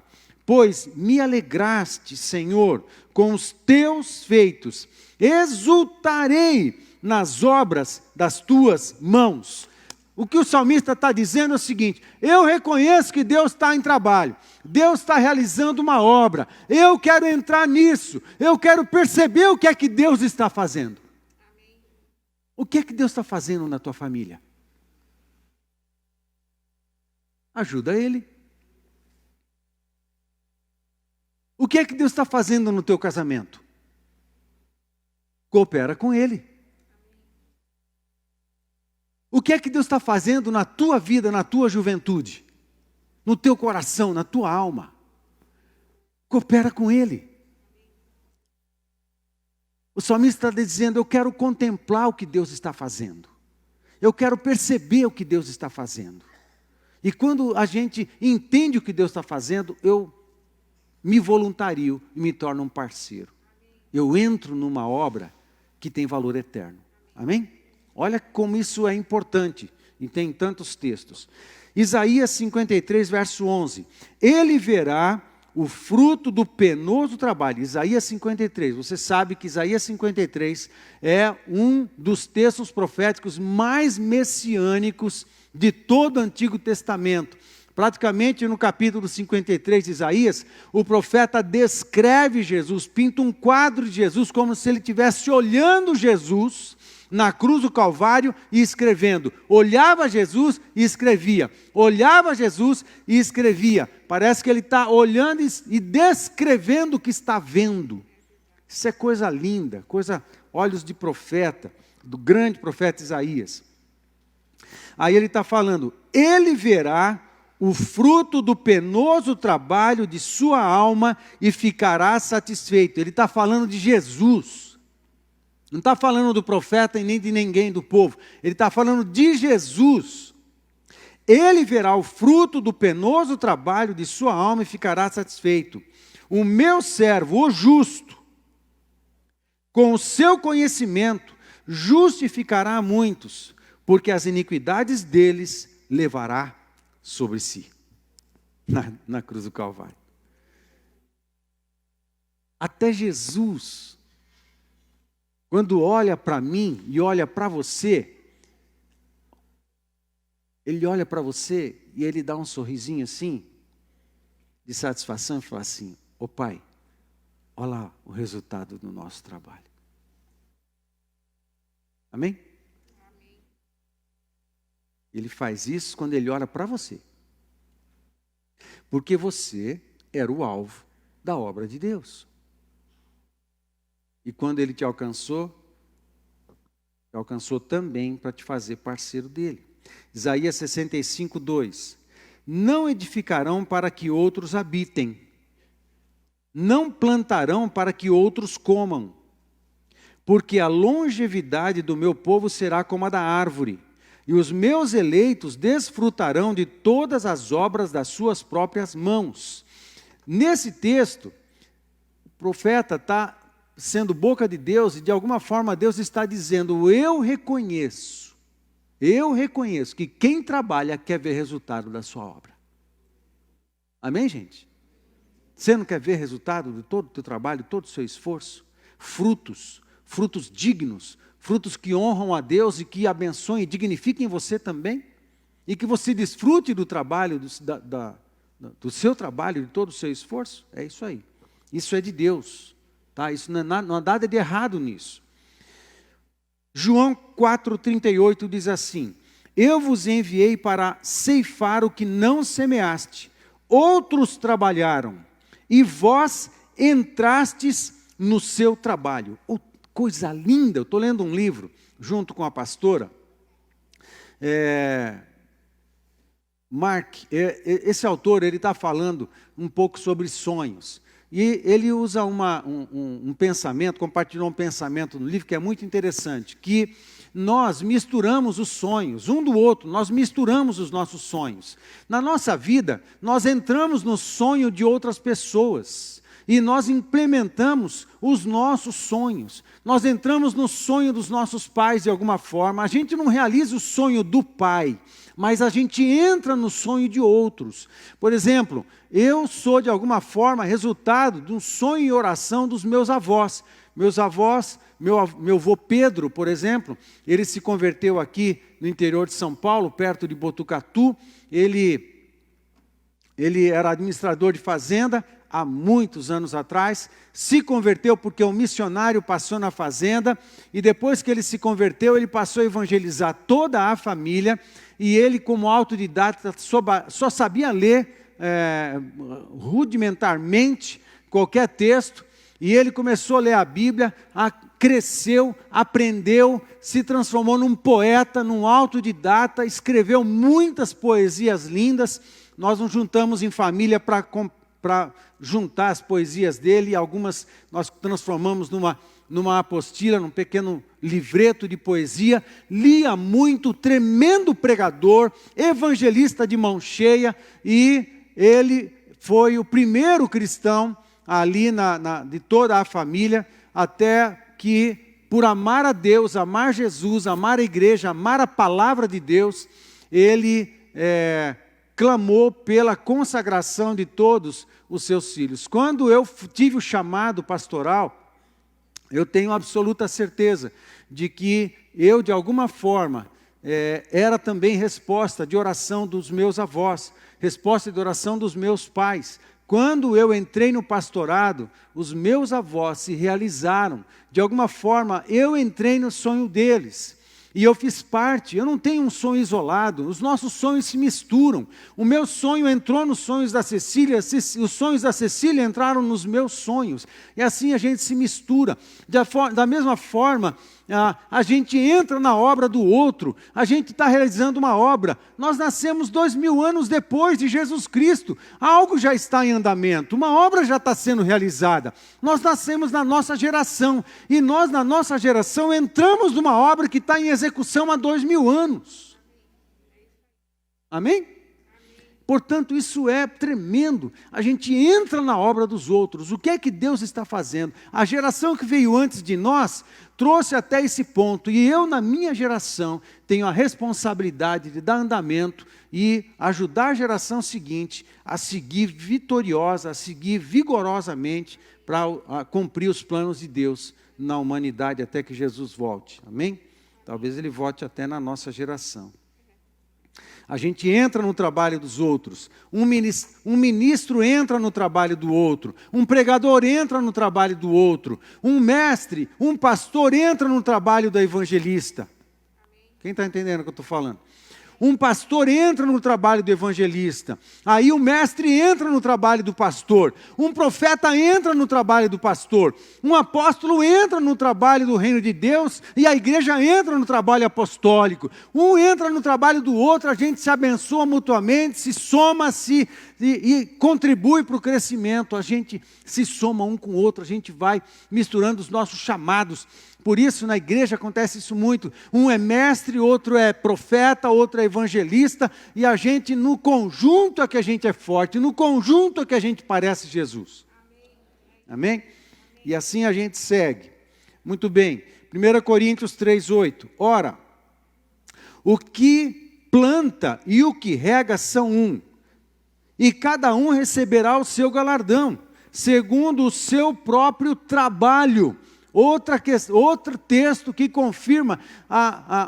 pois me alegraste, Senhor, com os teus feitos, exultarei nas obras das tuas mãos. O que o salmista está dizendo é o seguinte: eu reconheço que Deus está em trabalho, Deus está realizando uma obra, eu quero entrar nisso, eu quero perceber o que é que Deus está fazendo. O que é que Deus está fazendo na tua família? Ajuda ele. O que é que Deus está fazendo no teu casamento? Coopera com ele. O que é que Deus está fazendo na tua vida, na tua juventude? No teu coração, na tua alma? Coopera com ele. O salmista está dizendo, eu quero contemplar o que Deus está fazendo. Eu quero perceber o que Deus está fazendo. E quando a gente entende o que Deus está fazendo, eu me voluntario e me torno um parceiro. Eu entro numa obra que tem valor eterno. Amém? Olha como isso é importante. E tem tantos textos. Isaías 53, verso 11. Ele verá o fruto do penoso trabalho. Isaías 53. Você sabe que Isaías 53 é um dos textos proféticos mais messiânicos de todo o Antigo Testamento. Praticamente no capítulo 53 de Isaías, o profeta descreve Jesus, pinta um quadro de Jesus como se ele estivesse olhando Jesus na cruz do Calvário e escrevendo. Olhava Jesus e escrevia. Olhava Jesus e escrevia. Parece que ele está olhando e descrevendo o que está vendo. Isso é coisa linda, olhos de profeta, do grande profeta Isaías. Aí ele está falando, ele verá o fruto do penoso trabalho de sua alma e ficará satisfeito. Ele está falando de Jesus. Não está falando do profeta e nem de ninguém do povo. Ele está falando de Jesus. Ele verá o fruto do penoso trabalho de sua alma e ficará satisfeito. O meu servo, o justo, com o seu conhecimento, justificará a muitos, porque as iniquidades deles levará sobre si. Na cruz do Calvário. Até Jesus, quando olha para mim e olha para você, ele olha para você e ele dá um sorrisinho assim, de satisfação, e fala assim, ô pai, olha lá o resultado do nosso trabalho. Amém? Amém. Ele faz isso quando ele olha para você. Porque você era o alvo da obra de Deus. E quando ele te alcançou também para te fazer parceiro dele. Isaías 65, 2. Não edificarão para que outros habitem, não plantarão para que outros comam, porque a longevidade do meu povo será como a da árvore, e os meus eleitos desfrutarão de todas as obras das suas próprias mãos. Nesse texto, o profeta está sendo boca de Deus, e de alguma forma Deus está dizendo, eu reconheço que quem trabalha quer ver resultado da sua obra. Amém, gente? Você não quer ver resultado de todo o teu trabalho, todo o seu esforço? Frutos dignos, frutos que honram a Deus e que abençoem e dignifiquem você também, e que você desfrute do trabalho, do seu trabalho, de todo o seu esforço. É isso aí. Isso é de Deus. Tá? Isso não há nada de errado nisso. João 4,38 diz assim, eu vos enviei para ceifar o que não semeaste, outros trabalharam, e vós entrastes no seu trabalho. Oh, coisa linda, eu estou lendo um livro, junto com a pastora, Mark, esse autor, ele está falando um pouco sobre sonhos. E ele usa um pensamento, compartilhou um pensamento no livro que é muito interessante, que nós misturamos os sonhos, um do outro, nós misturamos os nossos sonhos. Na nossa vida, nós entramos no sonho de outras pessoas, e nós implementamos os nossos sonhos. Nós entramos no sonho dos nossos pais de alguma forma, a gente não realiza o sonho do pai, mas a gente entra no sonho de outros. Por exemplo, eu sou de alguma forma resultado de um sonho e oração dos meus avós. Meus avós, meu avô Pedro, por exemplo, ele se converteu aqui no interior de São Paulo, perto de Botucatu. Ele era administrador de fazenda, há muitos anos atrás, se converteu porque um missionário passou na fazenda, e depois que ele se converteu, ele passou a evangelizar toda a família, e ele, como autodidata, só sabia ler rudimentarmente qualquer texto, e ele começou a ler a Bíblia, cresceu, aprendeu, se transformou num poeta, num autodidata, escreveu muitas poesias lindas. Nós nos juntamos em família para juntar as poesias dele, e algumas nós transformamos numa apostila, num pequeno livreto de poesia. Lia muito, tremendo pregador, evangelista de mão cheia, e ele foi o primeiro cristão ali de toda a família, até que, por amar a Deus, amar Jesus, amar a igreja, amar a palavra de Deus, ele clamou pela consagração de todos os seus filhos. Quando eu tive o chamado pastoral, eu tenho absoluta certeza de que eu, de alguma forma, era também resposta de oração dos meus avós, resposta de oração dos meus pais. Quando eu entrei no pastorado, os meus avós se realizaram. De alguma forma, eu entrei no sonho deles. E eu fiz parte. Eu não tenho um sonho isolado. Os nossos sonhos se misturam. O meu sonho entrou nos sonhos da Cecília. Os sonhos da Cecília entraram nos meus sonhos. E assim a gente se mistura. Da mesma forma, a gente entra na obra do outro, a gente está realizando uma obra. Nós nascemos 2000 anos depois de Jesus Cristo, algo já está em andamento, uma obra já está sendo realizada. Nós nascemos na nossa geração, e nós na nossa geração entramos numa obra que está em execução há 2000 anos. Amém? Portanto, isso é tremendo. A gente entra na obra dos outros. O que é que Deus está fazendo? A geração que veio antes de nós trouxe até esse ponto. E eu, na minha geração, tenho a responsabilidade de dar andamento e ajudar a geração seguinte a seguir vitoriosa, a seguir vigorosamente para cumprir os planos de Deus na humanidade até que Jesus volte. Amém? Talvez Ele volte até na nossa geração. A gente entra no trabalho dos outros, um ministro entra no trabalho do outro, um pregador entra no trabalho do outro, um mestre, um pastor entra no trabalho do evangelista. Quem está entendendo o que eu estou falando? Um pastor entra no trabalho do evangelista, aí o mestre entra no trabalho do pastor, um profeta entra no trabalho do pastor, um apóstolo entra no trabalho do reino de Deus, e a igreja entra no trabalho apostólico. Um entra no trabalho do outro, a gente se abençoa mutuamente, se soma, e contribui para o crescimento. A gente se soma um com o outro, a gente vai misturando os nossos chamados. Por isso, na igreja acontece isso muito. Um é mestre, outro é profeta, outro é evangelista, e a gente, no conjunto, é que a gente é forte, no conjunto é que a gente parece Jesus. Amém? E assim a gente segue. Muito bem. 1 Coríntios 3:8. Ora, o que planta e o que rega são um, e cada um receberá o seu galardão, segundo o seu próprio trabalho. Outro texto que confirma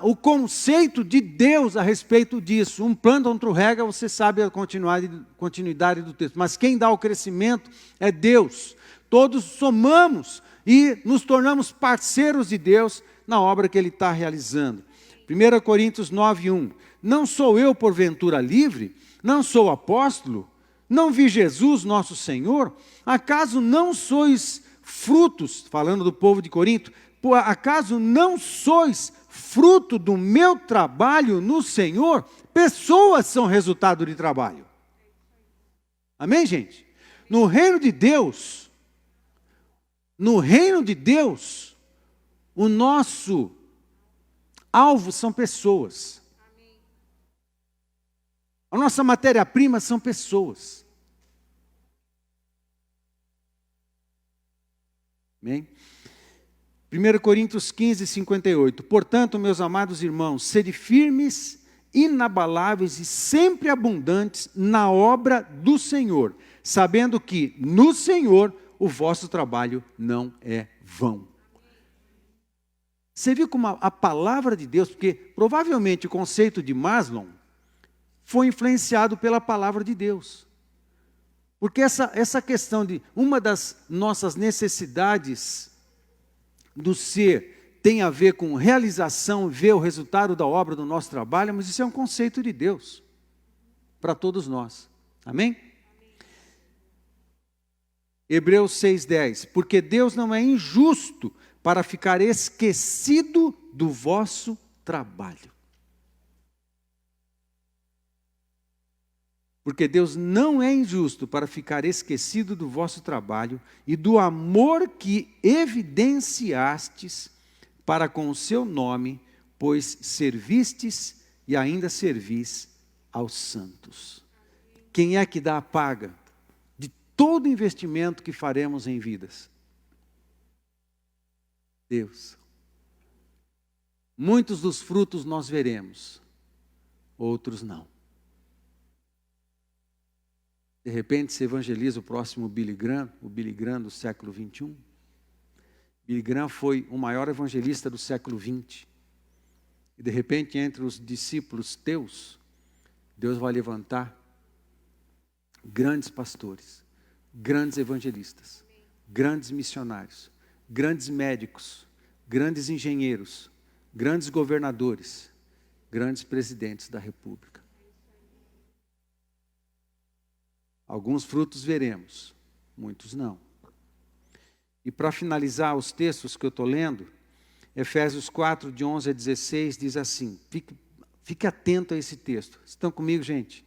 o conceito de Deus a respeito disso. Um planta, outro rega, você sabe a continuidade do texto. Mas quem dá o crescimento é Deus. Todos somamos e nos tornamos parceiros de Deus na obra que Ele está realizando. 1 Coríntios 9:1. Não sou eu porventura livre? Não sou apóstolo? Não vi Jesus nosso Senhor? Acaso não sois frutos, falando do povo de Corinto, acaso não sois fruto do meu trabalho no Senhor? Pessoas são resultado de trabalho. Amém, gente? No reino de Deus, o nosso alvo são pessoas. A nossa matéria-prima são pessoas. Amém? 1 Coríntios 15:58. Portanto, meus amados irmãos, sede firmes, inabaláveis e sempre abundantes na obra do Senhor, sabendo que no Senhor o vosso trabalho não é vão. Você viu como a palavra de Deus, porque provavelmente o conceito de Maslow foi influenciado pela palavra de Deus. Porque essa questão de uma das nossas necessidades do ser tem a ver com realização, ver o resultado da obra do nosso trabalho, mas isso é um conceito de Deus para todos nós. Amém? Hebreus 6:10, porque Deus não é injusto para ficar esquecido do vosso trabalho. Porque Deus não é injusto para ficar esquecido do vosso trabalho e do amor que evidenciastes para com o seu nome, pois servistes e ainda servis aos santos. Quem é que dá a paga de todo investimento que faremos em vidas? Deus. Muitos dos frutos nós veremos, outros não. De repente se evangeliza o próximo Billy Graham do século 21. Billy Graham foi o maior evangelista do século 20. E de repente entre os discípulos teus, Deus vai levantar grandes pastores, grandes evangelistas, grandes missionários, grandes médicos, grandes engenheiros, grandes governadores, grandes presidentes da República. Alguns frutos veremos, muitos não. E para finalizar os textos que eu estou lendo, Efésios 4, de 11 a 16, diz assim, fique atento a esse texto. Estão comigo, gente?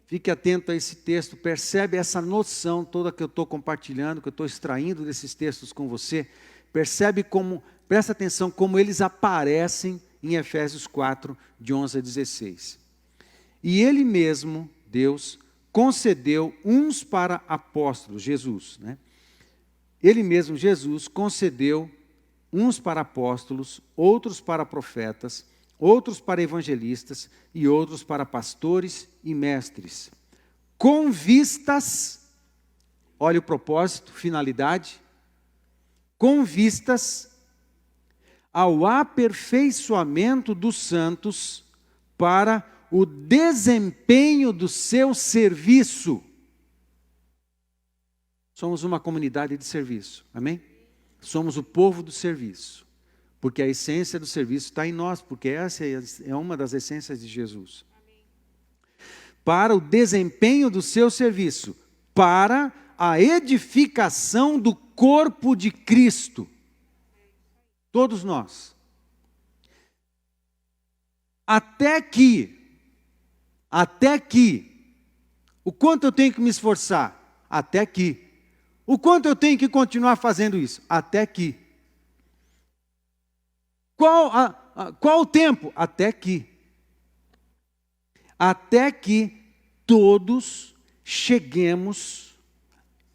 Fique atento a esse texto, percebe essa noção toda que eu estou compartilhando, que eu estou extraindo desses textos com você, percebe como, presta atenção como eles aparecem em Efésios 4, de 11 a 16. E Ele mesmo, Deus, concedeu uns para apóstolos, Jesus, né? Ele mesmo, Jesus, concedeu uns para apóstolos, outros para profetas, outros para evangelistas e outros para pastores e mestres, com vistas, olha o propósito, finalidade, com vistas ao aperfeiçoamento dos santos para o desempenho do seu serviço. Somos uma comunidade de serviço, amém? Somos o povo do serviço, porque a essência do serviço está em nós, porque essa é uma das essências de Jesus. Amém. Para o desempenho do seu serviço, para a edificação do corpo de Cristo. Todos nós. Até que, o quanto eu tenho que me esforçar? Até que. O quanto eu tenho que continuar fazendo isso? Até que. Qual o tempo? Até que. Até que todos cheguemos,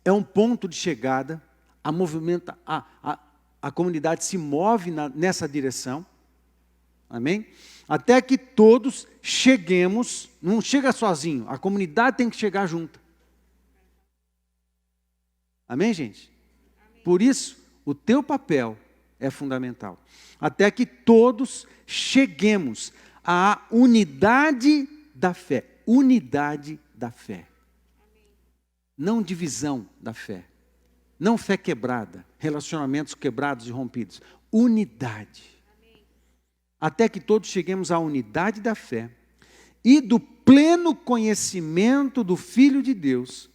é um ponto de chegada, a comunidade se move nessa direção, amém? Até que todos cheguemos, não chega sozinho, a comunidade tem que chegar junto. Amém, gente? Amém. Por isso, o teu papel é fundamental. Até que todos cheguemos à unidade da fé. Unidade da fé. Amém. Não divisão da fé. Não fé quebrada, relacionamentos quebrados e rompidos. Unidade. Amém. Até que todos cheguemos à unidade da fé e do pleno conhecimento do Filho de Deus,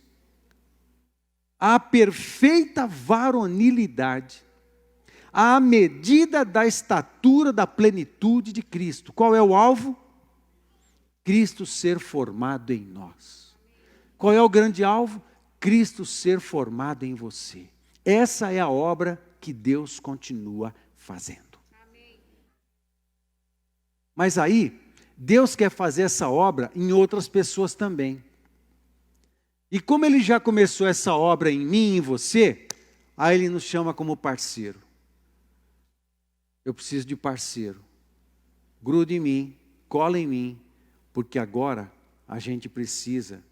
à perfeita varonilidade, à medida da estatura da plenitude de Cristo. Qual é o alvo? Cristo ser formado em nós. Qual é o grande alvo? Cristo ser formado em você. Essa é a obra que Deus continua fazendo. Mas aí, Deus quer fazer essa obra em outras pessoas também. E como Ele já começou essa obra em mim e em você, aí Ele nos chama como parceiro. Eu preciso de parceiro. Gruda em mim, cola em mim, porque agora a gente precisa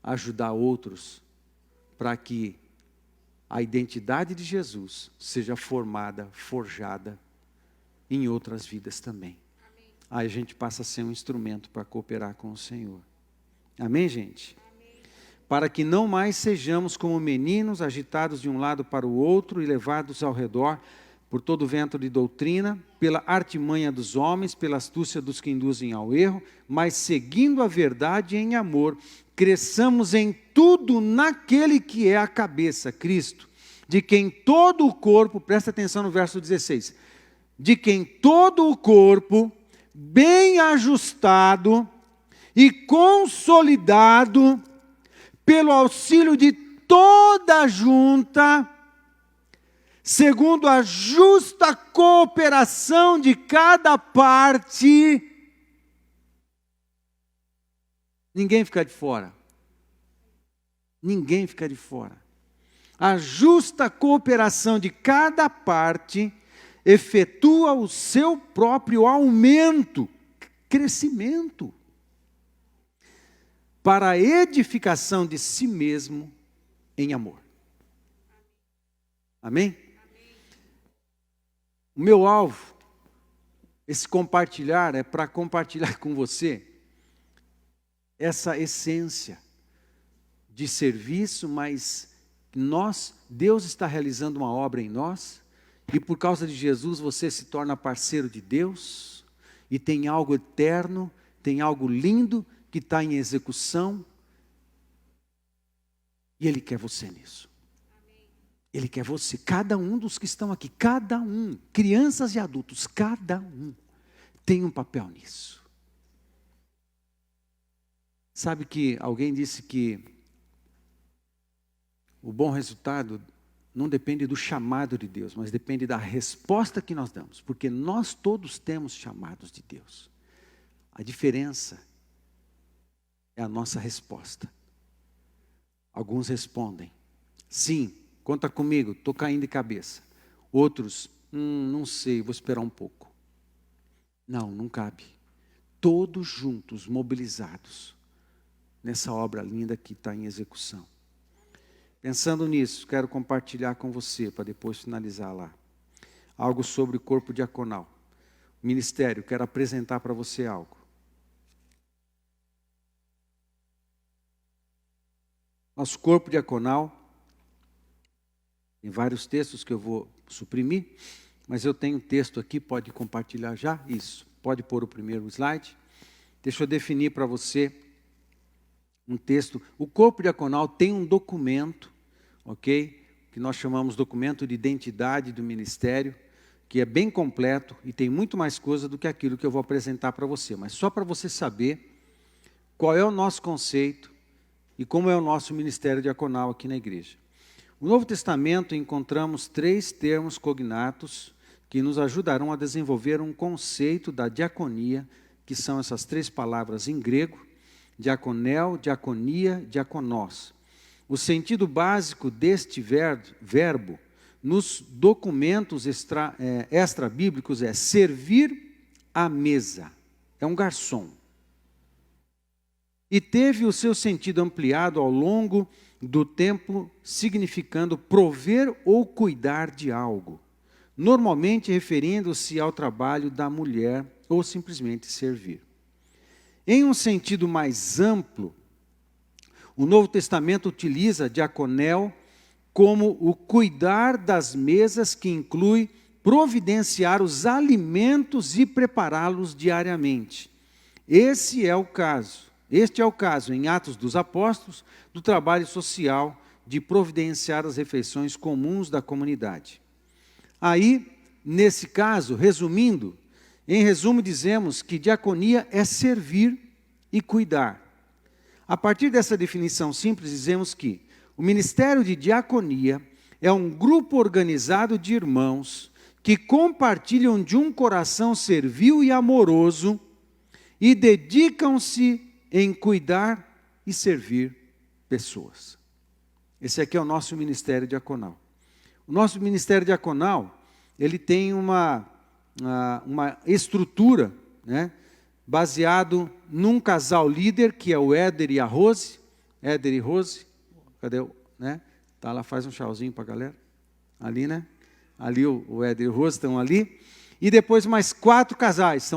ajudar outros para que a identidade de Jesus seja formada, forjada em outras vidas também. Amém. Aí a gente passa a ser um instrumento para cooperar com o Senhor. Amém, gente? Amém. para que não mais sejamos como meninos, agitados de um lado para o outro e levados ao redor por todo vento de doutrina, pela artimanha dos homens, pela astúcia dos que induzem ao erro, mas seguindo a verdade em amor, cresçamos em tudo naquele que é a cabeça, Cristo, de quem todo o corpo, presta atenção no verso 16, de quem todo o corpo, bem ajustado e consolidado, pelo auxílio de toda a junta, segundo a justa cooperação de cada parte, ninguém fica de fora. Ninguém fica de fora. A justa cooperação de cada parte efetua o seu próprio aumento, crescimento, para a edificação de si mesmo em amor. Amém? O meu alvo, esse compartilhar, é para compartilhar com você essa essência de serviço, mas Deus está realizando uma obra em nós, e por causa de Jesus você se torna parceiro de Deus, e tem algo eterno, tem algo lindo que está em execução, e Ele quer você nisso. Ele quer você, cada um dos que estão aqui, cada um, crianças e adultos, cada um tem um papel nisso. Sabe que alguém disse que o bom resultado não depende do chamado de Deus, mas depende da resposta que nós damos, porque nós todos temos chamados de Deus. A diferença é a nossa resposta. Alguns respondem, sim, conta comigo, estou caindo de cabeça. Outros, não sei, vou esperar um pouco. Não cabe. Todos juntos, mobilizados, nessa obra linda que está em execução. Pensando nisso, quero compartilhar com você, para depois finalizar lá, algo sobre o corpo diaconal. Ministério, quero apresentar para você algo. Nosso corpo diaconal, tem vários textos que eu vou suprimir, mas eu tenho um texto aqui, pode compartilhar já? Isso, pode pôr o primeiro slide. Deixa eu definir para você um texto. O corpo diaconal tem um documento, ok? Que nós chamamos documento de identidade do ministério, que é bem completo e tem muito mais coisa do que aquilo que eu vou apresentar para você. Mas só para você saber qual é o nosso conceito e como é o nosso ministério diaconal aqui na igreja. No Novo Testamento encontramos 3 termos cognatos que nos ajudarão a desenvolver um conceito da diaconia, que são essas 3 palavras em grego, diaconel, diaconia, diakonós. O sentido básico deste verbo nos documentos extra-bíblicos é servir à mesa, é um garçom. E teve o seu sentido ampliado ao longo do tempo, significando prover ou cuidar de algo, normalmente referindo-se ao trabalho da mulher ou simplesmente servir. Em um sentido mais amplo, o Novo Testamento utiliza diaconel como o cuidar das mesas, que inclui providenciar os alimentos e prepará-los diariamente. Este é o caso em Atos dos Apóstolos, do trabalho social de providenciar as refeições comuns da comunidade. Aí, nesse caso, em resumo, dizemos que diaconia é servir e cuidar. A partir dessa definição simples, dizemos que o ministério de diaconia é um grupo organizado de irmãos que compartilham de um coração servil e amoroso e dedicam-se em cuidar e servir pessoas. Esse aqui é o nosso ministério diaconal. O nosso ministério diaconal, ele tem uma estrutura, né, baseado num casal líder, que é o Éder e a Rose. Éder e Rose, cadê o, né? Tá lá, faz um tchauzinho para a galera. Ali, né? Ali o Éder e a Rose estão ali. E depois mais 4 casais,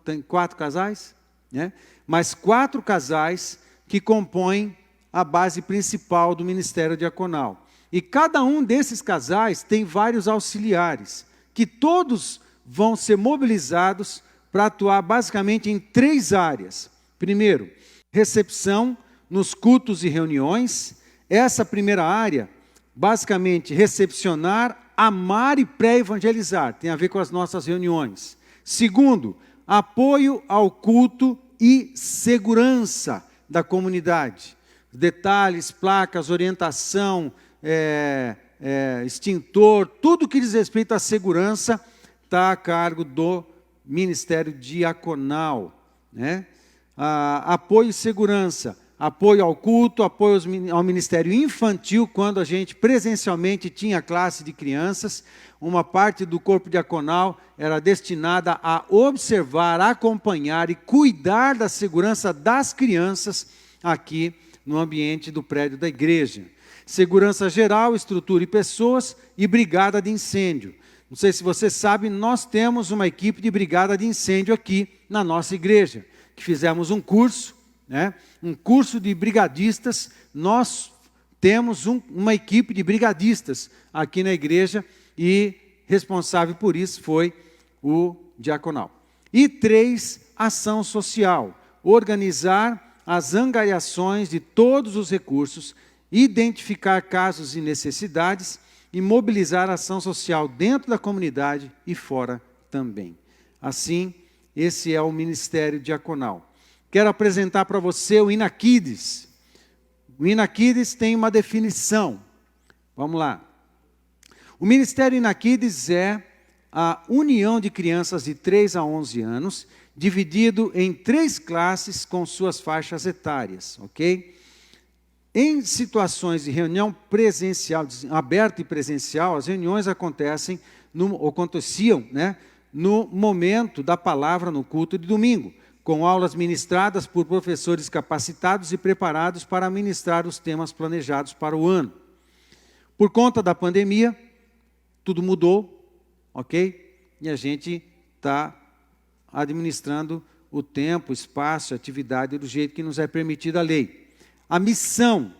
tem 4 casais, né? Mais 4 casais que compõem a base principal do ministério diaconal. E cada um desses casais tem vários auxiliares, que todos vão ser mobilizados para atuar basicamente em 3 áreas. Primeiro, recepção nos cultos e reuniões. Essa primeira área, basicamente, recepcionar, amar e pré-evangelizar, tem a ver com as nossas reuniões. Segundo, apoio ao culto e segurança da comunidade. Detalhes, placas, orientação, extintor, tudo que diz respeito à segurança está a cargo do ministério diaconal, né? Apoio e segurança, apoio ao culto, apoio ao ministério infantil, quando a gente presencialmente tinha classe de crianças, uma parte do corpo diaconal era destinada a observar, acompanhar e cuidar da segurança das crianças aqui no ambiente do prédio da igreja. Segurança geral, estrutura e pessoas e brigada de incêndio. Não sei se você sabe, nós temos uma equipe de brigada de incêndio aqui na nossa igreja, que fizemos um curso, né? Um curso de brigadistas. Nós temos uma equipe de brigadistas aqui na igreja e responsável por isso foi o diaconal. E 3, ação social, organizar as angariações de todos os recursos, identificar casos e necessidades e mobilizar a ação social dentro da comunidade e fora também. Assim, esse é o ministério diaconal. Quero apresentar para você o Inakides. O Inakides tem uma definição. Vamos lá. O ministério Inakides é a união de crianças de 3 a 11 anos, dividido em 3 classes com suas faixas etárias, ok? Em situações de reunião presencial, aberta e presencial, as reuniões aconteciam, né, no momento da palavra no culto de domingo, com aulas ministradas por professores capacitados e preparados para ministrar os temas planejados para o ano. Por conta da pandemia, tudo mudou, ok? E a gente está administrando o tempo, o espaço, a atividade do jeito que nos é permitido a lei. A missão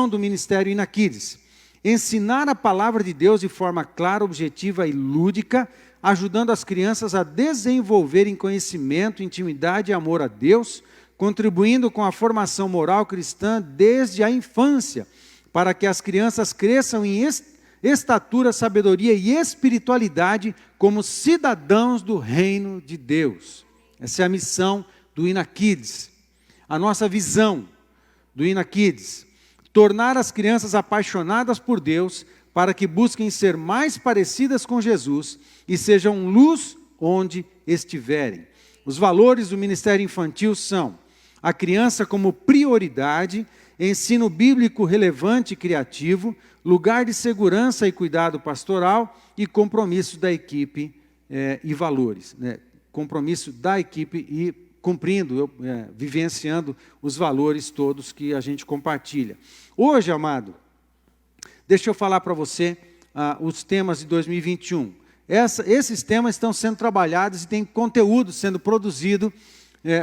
do Ministério Inakides: ensinar a palavra de Deus de forma clara, objetiva e lúdica, ajudando as crianças a desenvolverem conhecimento, intimidade e amor a Deus, contribuindo com a formação moral cristã desde a infância, para que as crianças cresçam em estatura, sabedoria e espiritualidade como cidadãos do reino de Deus. Essa é a missão do Inakides. A nossa visão do Inakides: tornar as crianças apaixonadas por Deus para que busquem ser mais parecidas com Jesus e sejam luz onde estiverem. Os valores do ministério infantil são a criança como prioridade, ensino bíblico relevante e criativo, lugar de segurança e cuidado pastoral e compromisso da equipe e valores, né? Compromisso da equipe e cumprindo, vivenciando os valores todos que a gente compartilha. Hoje, amado, deixa eu falar para você os temas de 2021. Esses temas estão sendo trabalhados e tem conteúdo sendo produzido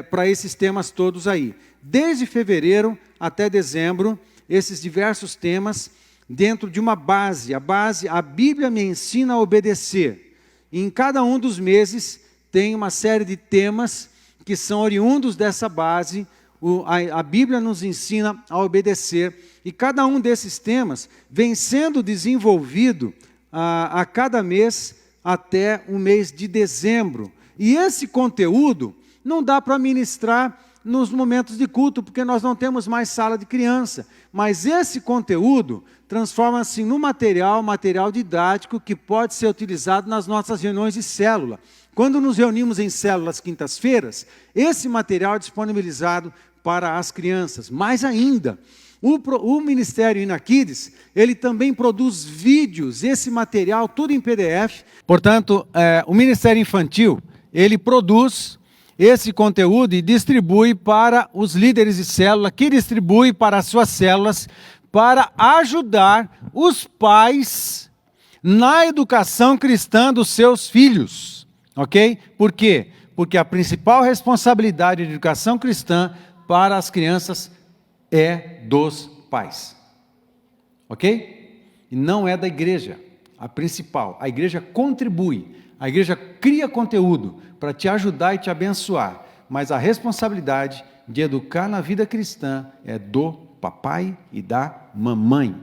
para esses temas todos aí. Desde fevereiro até dezembro, esses diversos temas dentro de uma base. A Bíblia me ensina a obedecer. E em cada um dos meses tem uma série de temas que são oriundos dessa base. A Bíblia nos ensina a obedecer. E cada um desses temas vem sendo desenvolvido a cada mês até o mês de dezembro. E esse conteúdo não dá para ministrar nos momentos de culto, porque nós não temos mais sala de criança. Mas esse conteúdo transforma-se num material didático que pode ser utilizado nas nossas reuniões de célula. Quando nos reunimos em células quintas-feiras, esse material é disponibilizado para as crianças. Mais ainda, o Ministério Inakides, ele também produz vídeos, esse material tudo em PDF. Portanto, o Ministério Infantil, ele produz esse conteúdo e distribui para os líderes de célula, que distribui para as suas células, para ajudar os pais na educação cristã dos seus filhos. Ok? Por quê? Porque a principal responsabilidade de educação cristã para as crianças é dos pais. Ok? E não é da igreja, a principal. A igreja contribui, a igreja cria conteúdo para te ajudar e te abençoar, mas a responsabilidade de educar na vida cristã é do papai e da mamãe.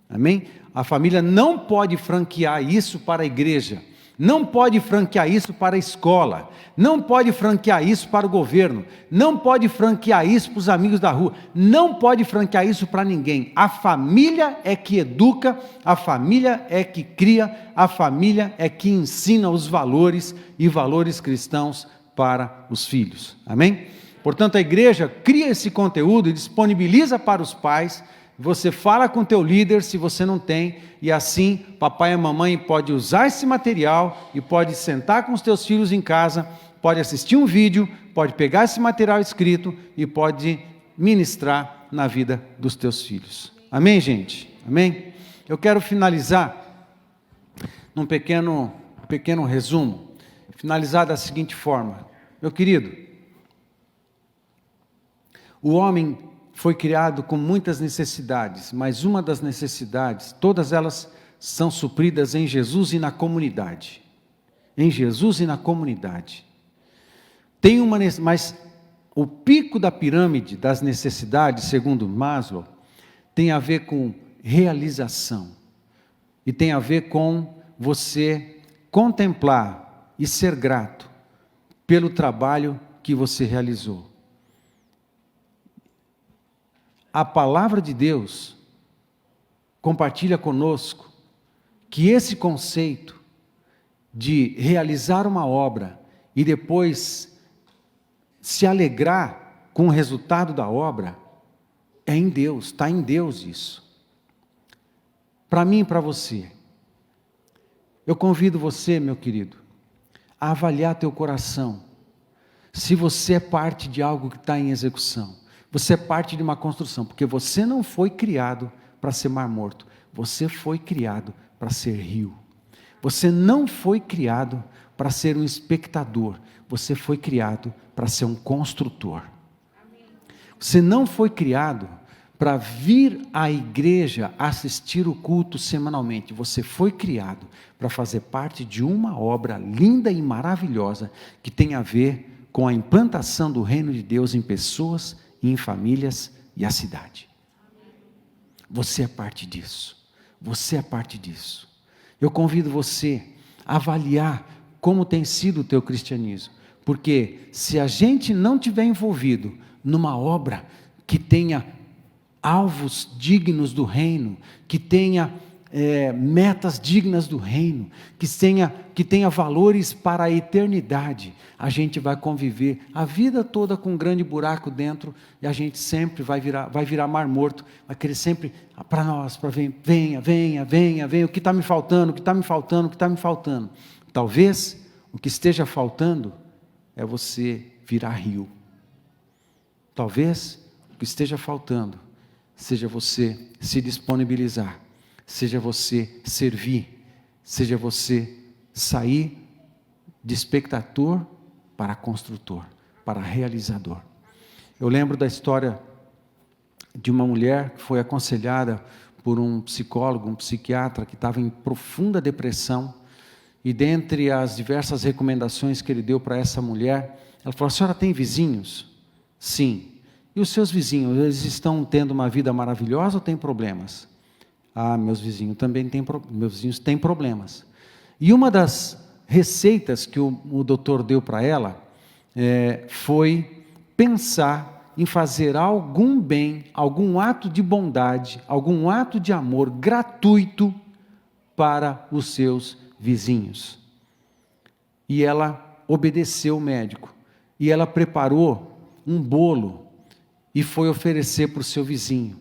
Amém? A família não pode franquear isso para a igreja, não pode franquear isso para a escola, não pode franquear isso para o governo, não pode franquear isso para os amigos da rua, não pode franquear isso para ninguém. A família é que educa, a família é que cria, a família é que ensina os valores e valores cristãos para os filhos. Amém? Portanto, a igreja cria esse conteúdo e disponibiliza para os pais. Você fala com o teu líder se você não tem, e assim papai e mamãe pode usar esse material e pode sentar com os teus filhos em casa, pode assistir um vídeo, pode pegar esse material escrito e pode ministrar na vida dos teus filhos. Amém, gente? Amém? Eu quero finalizar num pequeno resumo, finalizar da seguinte forma. Meu querido, o homem foi criado com muitas necessidades, mas uma das necessidades, todas elas são supridas em Jesus e na comunidade. Em Jesus e na comunidade. Mas o pico da pirâmide das necessidades, segundo Maslow, tem a ver com realização. E tem a ver com você contemplar e ser grato pelo trabalho que você realizou. A palavra de Deus compartilha conosco que esse conceito de realizar uma obra e depois se alegrar com o resultado da obra é em Deus, está em Deus isso. Para mim e para você, eu convido você, meu querido, a avaliar teu coração, se você é parte de algo que está em execução. Você é parte de uma construção, porque você não foi criado para ser mar morto, você foi criado para ser rio. Você não foi criado para ser um espectador, você foi criado para ser um construtor. Você não foi criado para vir à igreja assistir o culto semanalmente, você foi criado para fazer parte de uma obra linda e maravilhosa que tem a ver com a implantação do reino de Deus em pessoas, em famílias e a cidade. Você é parte disso. Você é parte disso. Eu convido você a avaliar como tem sido o teu cristianismo. Porque se a gente não tiver envolvido numa obra que tenha alvos dignos do reino, que tenha metas dignas do reino, que tenha valores para a eternidade, a gente vai conviver a vida toda com um grande buraco dentro, e a gente sempre vai virar mar morto, vai querer sempre para nós, venha, o que está me faltando, o que está me faltando, o que está me faltando. Talvez o que esteja faltando é você virar rio. Talvez o que esteja faltando seja você se disponibilizar, seja você servir, seja você sair de espectador para construtor, para realizador. Eu lembro da história de uma mulher que foi aconselhada por um psicólogo, um psiquiatra, que estava em profunda depressão, e dentre as diversas recomendações que ele deu para essa mulher, ela falou: a senhora tem vizinhos? Sim. E os seus vizinhos, eles estão tendo uma vida maravilhosa ou têm problemas? Ah, meus vizinhos têm problemas. E uma das receitas que o doutor deu para ela foi pensar em fazer algum bem, algum ato de bondade, algum ato de amor gratuito para os seus vizinhos. E ela obedeceu o médico. E ela preparou um bolo e foi oferecer para o seu vizinho.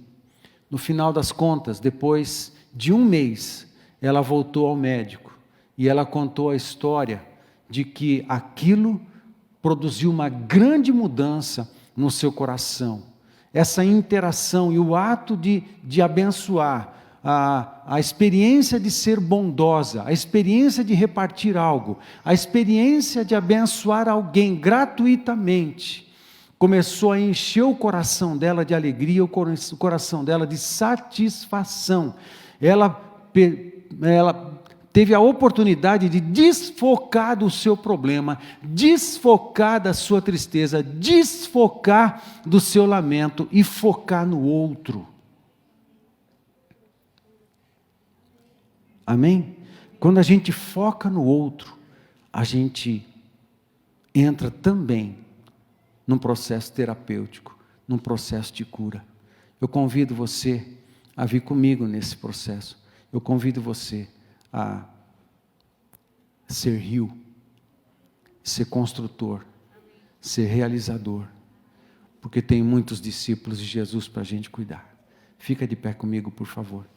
No final das contas, depois de um mês, ela voltou ao médico e ela contou a história de que aquilo produziu uma grande mudança no seu coração. Essa interação e o ato de abençoar, a experiência de ser bondosa, a experiência de repartir algo, a experiência de abençoar alguém gratuitamente, começou a encher o coração dela de alegria, o coração dela de satisfação. Ela teve a oportunidade de desfocar do seu problema, desfocar da sua tristeza, desfocar do seu lamento e focar no outro. Amém? Quando a gente foca no outro, a gente entra também num processo terapêutico, num processo de cura. Eu convido você a vir comigo nesse processo. Eu convido você a ser rio, ser construtor, ser realizador, porque tem muitos discípulos de Jesus para a gente cuidar. Fica de pé comigo, por favor.